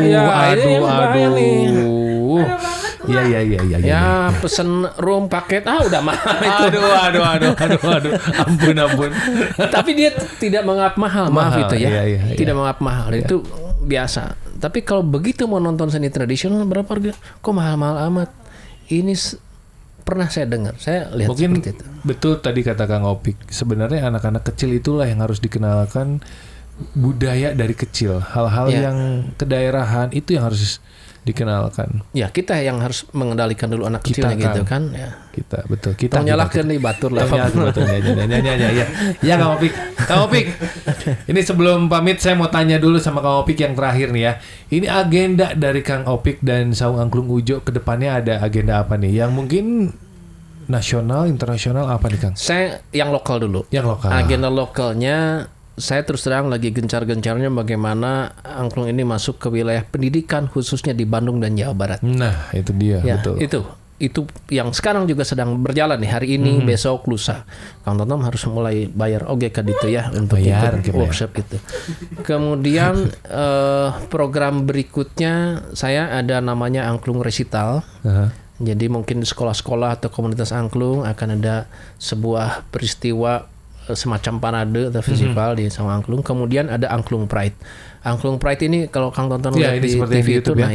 Speaker 1: Iya.
Speaker 2: Ya pesen room paket udah mahal itu.
Speaker 1: Aduh. Ampun.
Speaker 2: Tapi dia tidak menganggap mahal. Maaf itu ya.
Speaker 1: Iya.
Speaker 2: Tidak menganggap mahal. Itu biasa. Tapi kalau begitu mau nonton seni tradisional berapa harga? Kok mahal-mahal amat? Ini pernah saya dengar. Saya lihat
Speaker 1: mungkin
Speaker 2: seperti itu.
Speaker 1: Betul tadi kata Kang Opik. Sebenarnya anak-anak kecil itulah yang harus dikenalkan budaya dari kecil. Hal-hal yang kedaerahan itu yang harus dikenalkan. Ya,
Speaker 2: kita yang harus mengendalikan dulu anak kecilnya gitu kan. Ya.
Speaker 1: Kita betul. Kita
Speaker 2: nyalakan nih batur lah.
Speaker 1: Ya Kang Opik. Ini sebelum pamit saya mau tanya dulu sama Kang Opik yang terakhir nih ya. Ini agenda dari Kang Opik dan Saung Angklung Ujo ke depannya ada agenda apa nih? Yang mungkin nasional, internasional apa nih Kang?
Speaker 2: Saya yang lokal dulu.
Speaker 1: Yang lokal.
Speaker 2: Agenda lokalnya saya terus terang lagi gencar-gencarnya bagaimana angklung ini masuk ke wilayah pendidikan khususnya di Bandung dan Jawa Barat.
Speaker 1: Nah, itu dia,
Speaker 2: Ya,
Speaker 1: betul.
Speaker 2: Itu yang sekarang juga sedang berjalan nih, hari ini, besok, lusa. Kang Totom harus mulai bayar OGK gitu ya untuk
Speaker 1: Bayar,
Speaker 2: ikut workshop itu. Kemudian program berikutnya saya ada namanya Angklung Resital. Jadi mungkin di sekolah-sekolah atau komunitas angklung akan ada sebuah peristiwa semacam parade atau festival di sama angklung. Kemudian ada Angklung Pride. Angklung Pride ini kalau Kang Tonton lihat di TV itu, nah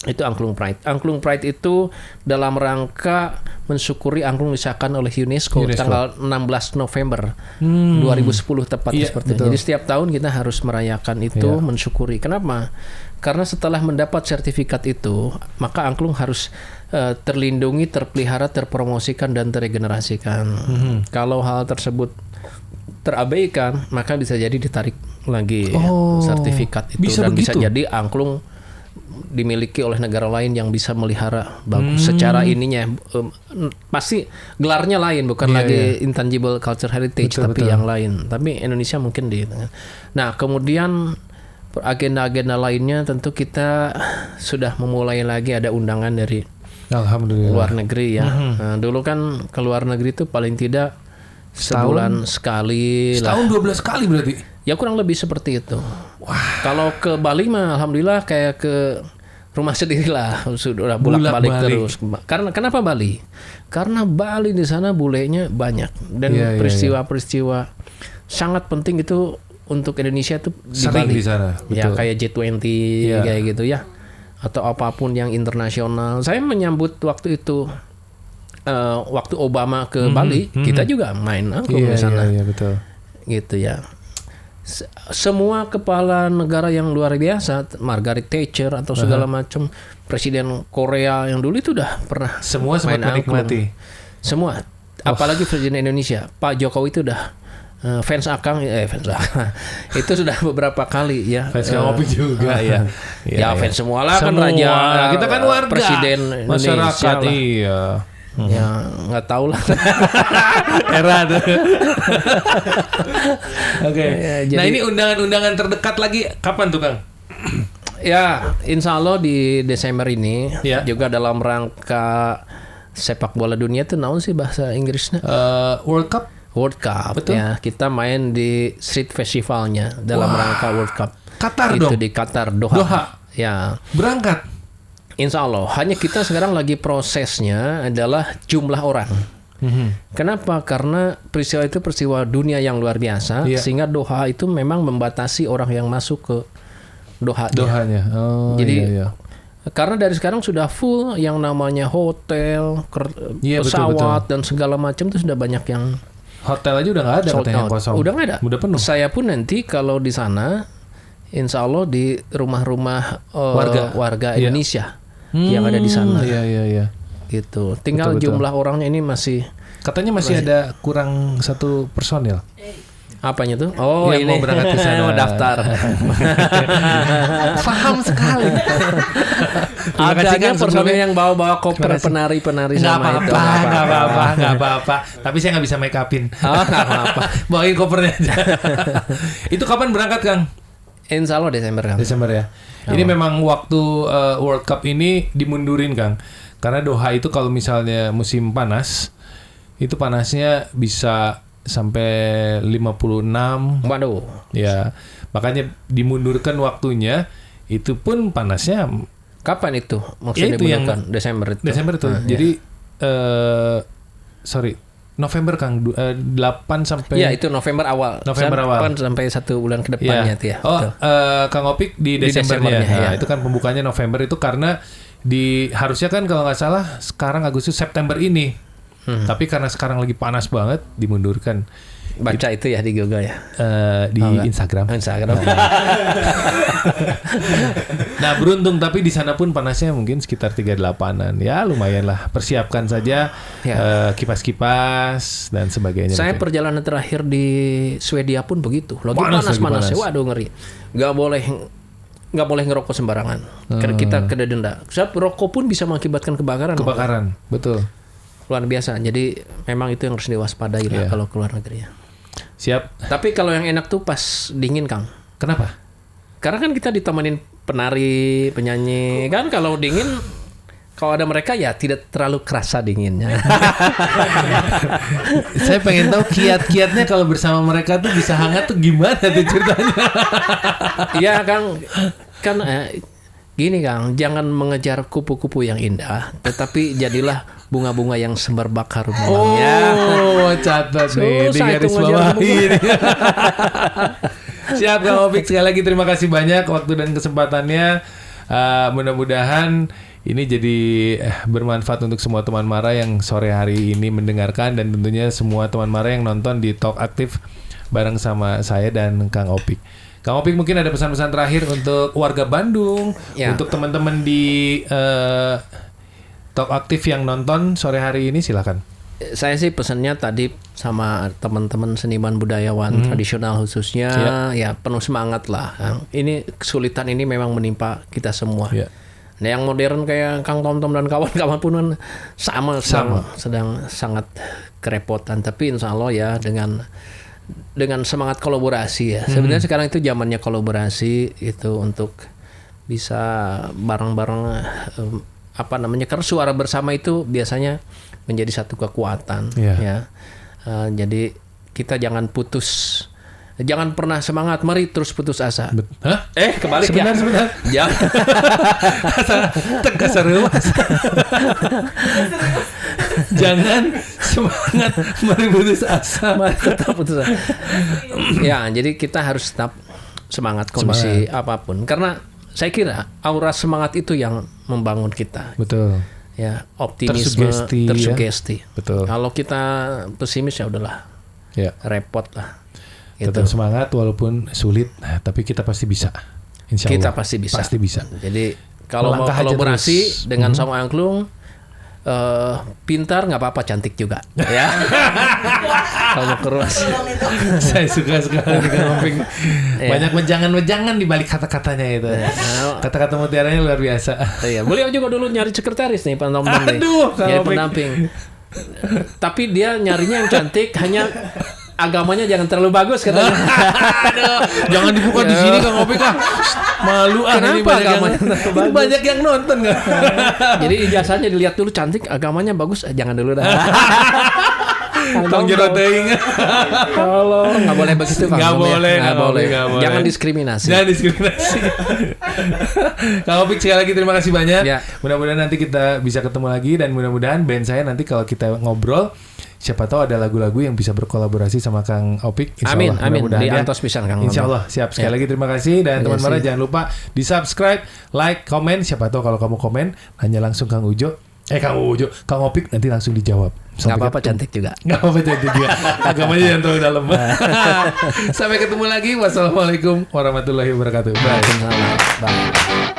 Speaker 2: itu Angklung Pride. Angklung Pride itu dalam rangka mensyukuri angklung disahkan oleh UNESCO tanggal 16 November 2010 tepatnya seperti itu. Jadi setiap tahun kita harus merayakan itu, mensyukuri. Kenapa? Karena setelah mendapat sertifikat itu, maka angklung harus terlindungi, terpelihara, terpromosikan dan teregenerasikan. Kalau hal tersebut terabaikan, maka bisa jadi ditarik lagi sertifikat itu dan bisa jadi angklung dimiliki oleh negara lain yang bisa melihara bagus secara ininya pasti gelarnya lain, bukan lagi intangible culture heritage tapi yang lain, tapi Indonesia mungkin di. Nah kemudian agenda-agenda lainnya tentu kita sudah memulai lagi ada undangan dari
Speaker 1: Alhamdulillah
Speaker 2: luar negeri ya. Nah, dulu kan ke luar negeri itu paling tidak sebulan sekali
Speaker 1: setahun 12 kali berarti
Speaker 2: ya, kurang lebih seperti itu. Kalau ke Bali mah alhamdulillah kayak ke rumah sendiri lah, sudah bolak-balik terus. Karena kenapa Bali? Karena Bali di sana bulenya banyak dan peristiwa-peristiwa sangat penting itu untuk Indonesia itu di Bali.
Speaker 1: Di sana.
Speaker 2: Ya kayak G20 kayak gitu ya. Atau apapun yang internasional. Saya menyambut waktu itu waktu Obama ke Bali, kita juga main angklung di sana.
Speaker 1: Iya, betul.
Speaker 2: Gitu ya. Semua kepala negara yang luar biasa, Margaret Thatcher atau segala macam, presiden Korea yang dulu itu udah pernah
Speaker 1: semua sempat menikmati.
Speaker 2: Semua, apalagi presiden Indonesia, Pak Jokowi itu udah fans Akang itu sudah beberapa kali ya.
Speaker 1: Fans Kopi juga.
Speaker 2: Ya fans semua lah kan raja.
Speaker 1: Kita kan warga.
Speaker 2: Presiden
Speaker 1: masyarakat
Speaker 2: Indonesia
Speaker 1: iya.
Speaker 2: Ya nggak tahu lah.
Speaker 1: Era tuh. Oke. Nah ini undangan-undangan terdekat lagi kapan tuh Kang?
Speaker 2: Ya insya Allah di Desember ini juga dalam rangka sepak bola dunia tuh naon sih bahasa Inggrisnya?
Speaker 1: World Cup.
Speaker 2: Betul. Ya kita main di Street Festivalnya dalam rangka World Cup.
Speaker 1: Qatar
Speaker 2: itu
Speaker 1: dong.
Speaker 2: Di Qatar Doha. Ya.
Speaker 1: Berangkat.
Speaker 2: Insya Allah. Hanya kita sekarang lagi prosesnya adalah jumlah orang. Kenapa? Karena peristiwa itu peristiwa dunia yang luar biasa, sehingga Doha itu memang membatasi orang yang masuk ke Dohanya. Jadi karena dari sekarang sudah full yang namanya hotel, pesawat dan segala macam itu sudah banyak yang
Speaker 1: hotel aja udah nggak ada katanya yang kosong.
Speaker 2: Udah nggak ada.
Speaker 1: Udah penuh.
Speaker 2: Saya pun nanti kalau di sana, insya Allah di rumah-rumah warga Indonesia yang ada di sana.
Speaker 1: Iya.
Speaker 2: Gitu. Tinggal jumlah orangnya ini masih
Speaker 1: katanya masih ada kurang 1 personil.
Speaker 2: Apanya tuh? Oh,
Speaker 1: yang
Speaker 2: ini
Speaker 1: mau berangkat ke sana
Speaker 2: daftar.
Speaker 1: Paham sekali.
Speaker 2: Ada personil yang bawa koper penari-penari sama itu.
Speaker 1: Nggak apa-apa. Tapi saya nggak bisa make upin.
Speaker 2: Nggak apa-apa.
Speaker 1: Bawain kopernya aja. Itu kapan berangkat Kang?
Speaker 2: Insya Allah Desember Kang.
Speaker 1: Desember ya. Ini memang waktu World Cup ini dimundurin Kang. Karena Doha itu kalau misalnya musim panas, itu panasnya bisa sampai 56.
Speaker 2: Waduh.
Speaker 1: Ya, makanya dimundurkan waktunya. Itu pun panasnya
Speaker 2: kapan itu? Maksudnya
Speaker 1: itu yang
Speaker 2: Desember itu.
Speaker 1: Desember itu. Jadi November Kang 8 sampai
Speaker 2: ya itu November awal. Sampai 1 bulan ke depannya itu ya.
Speaker 1: Kang Opik di Desembernya. Nah, itu kan pembukanya November itu karena harusnya kan kalau nggak salah sekarang Agustus September ini. Tapi karena sekarang lagi panas banget dimundurkan.
Speaker 2: Baca itu ya di Google ya.
Speaker 1: Di Instagram.
Speaker 2: Instagram.
Speaker 1: Nah, beruntung tapi di sana pun panasnya mungkin sekitar 38-an. Ya, lumayan lah. Persiapkan saja kipas-kipas dan sebagainya.
Speaker 2: Saya mungkin. Perjalanan terakhir di Swedia pun begitu. Lagi panas-panas. Waduh ngeri. Nggak boleh ngerokok sembarangan. Kita kena denda. Sebab rokok pun bisa mengakibatkan kebakaran.
Speaker 1: Betul.
Speaker 2: luar biasa. Jadi memang itu yang harus diwaspadai lah kalau keluar negeri ya.
Speaker 1: Siap.
Speaker 2: Tapi kalau yang enak tuh pas dingin, Kang.
Speaker 1: Kenapa?
Speaker 2: Karena kan kita ditemenin penari, penyanyi. Kan kalau dingin, kalau ada mereka ya tidak terlalu kerasa dinginnya.
Speaker 1: Saya pengen tahu kiat-kiatnya kalau bersama mereka tuh bisa hangat tuh gimana tuh ceritanya?
Speaker 2: Iya, Kang. Kan gini, Kang, jangan mengejar kupu-kupu yang indah, tetapi jadilah bunga-bunga yang semerbak harum.
Speaker 1: Oh, catat nih di garis bawah ini. Siap Kang Opik, sekali lagi terima kasih banyak waktu dan kesempatannya. Mudah-mudahan ini jadi bermanfaat untuk semua teman Mara yang sore hari ini mendengarkan, dan tentunya semua teman Mara yang nonton di Talk Aktif bareng sama saya dan Kang Opik. Kang Opik, mungkin ada pesan-pesan terakhir untuk warga Bandung, untuk teman-teman di Talk Aktif yang nonton sore hari ini, silakan.
Speaker 2: Saya sih pesannya tadi sama teman-teman seniman budayawan tradisional khususnya, ya penuh semangat lah. Ini kesulitan ini memang menimpa kita semua. Nah, yang modern kayak Kang Tom dan kawan-kawan pun kan sedang sangat kerepotan. Tapi insya Allah ya dengan semangat kolaborasi ya. Sebenarnya sekarang itu zamannya kolaborasi itu untuk bisa bareng-bareng karena suara bersama itu biasanya menjadi satu kekuatan ya. Jadi kita jangan pernah semangat, mari terus putus asa.
Speaker 1: Hah?
Speaker 2: Kebalik
Speaker 1: sebentar.
Speaker 2: Jangan.
Speaker 1: Tegas serius. Jangan semangat, mari putus asa.
Speaker 2: Mari tetap putus asa. Ya, jadi kita harus tetap semangat kondisi apapun. Karena saya kira aura semangat itu yang membangun kita.
Speaker 1: Betul.
Speaker 2: Ya, optimisme, tersugesti.
Speaker 1: Ya. Betul.
Speaker 2: Kalau kita pesimis ya udahlah.
Speaker 1: Ya.
Speaker 2: Repot lah.
Speaker 1: Tetap semangat walaupun sulit, tapi kita pasti bisa. Insya Allah.
Speaker 2: Kita pasti bisa.
Speaker 1: Pasti bisa.
Speaker 2: Jadi kalau mau kolaborasi dengan Song Angklung, pintar nggak apa-apa, cantik juga, ya. Kalau keras.
Speaker 1: Saya suka sekali dengan Opik. Banyak wejangan-wejangan di balik kata-katanya itu. Kata-kata mutiaranya luar biasa.
Speaker 2: Iya, beliau juga dulu nyari sekretaris nih, Pak Tom.
Speaker 1: Aduh,
Speaker 2: nyari pendamping. Tapi dia nyarinya yang cantik, hanya agamanya jangan terlalu bagus katanya.
Speaker 1: Jangan dibuka di sini Kang Opik lah. Malu
Speaker 2: Kenapa agamanya
Speaker 1: banyak yang nonton nggak?
Speaker 2: Jadi ijazahnya dilihat dulu, cantik, agamanya bagus, jangan dulu dah.
Speaker 1: Tong jero teuing.
Speaker 2: Kalau nggak boleh begitu,
Speaker 1: nggak boleh.
Speaker 2: Jangan diskriminasi.
Speaker 1: Kang Opik, sekali lagi terima kasih banyak. Mudah-mudahan nanti kita bisa ketemu lagi, dan mudah-mudahan band saya nanti kalau kita ngobrol, siapa tahu ada lagu-lagu yang bisa berkolaborasi sama Kang Opik.
Speaker 2: Amin. Di Antos pisan Kang.
Speaker 1: Insya Allah. Siap. Sekali lagi terima kasih, dan teman Mara jangan lupa di subscribe, like, komen. Siapa tahu kalau kamu komen nanya langsung Kang Kang Opik nanti langsung dijawab.
Speaker 2: Nggak apa-apa, cantik juga.
Speaker 1: Nggak apa-apa, cantik juga. Agamanya jangan terlalu dalam. Sampai ketemu lagi. Wassalamualaikum warahmatullahi wabarakatuh.
Speaker 2: Bye.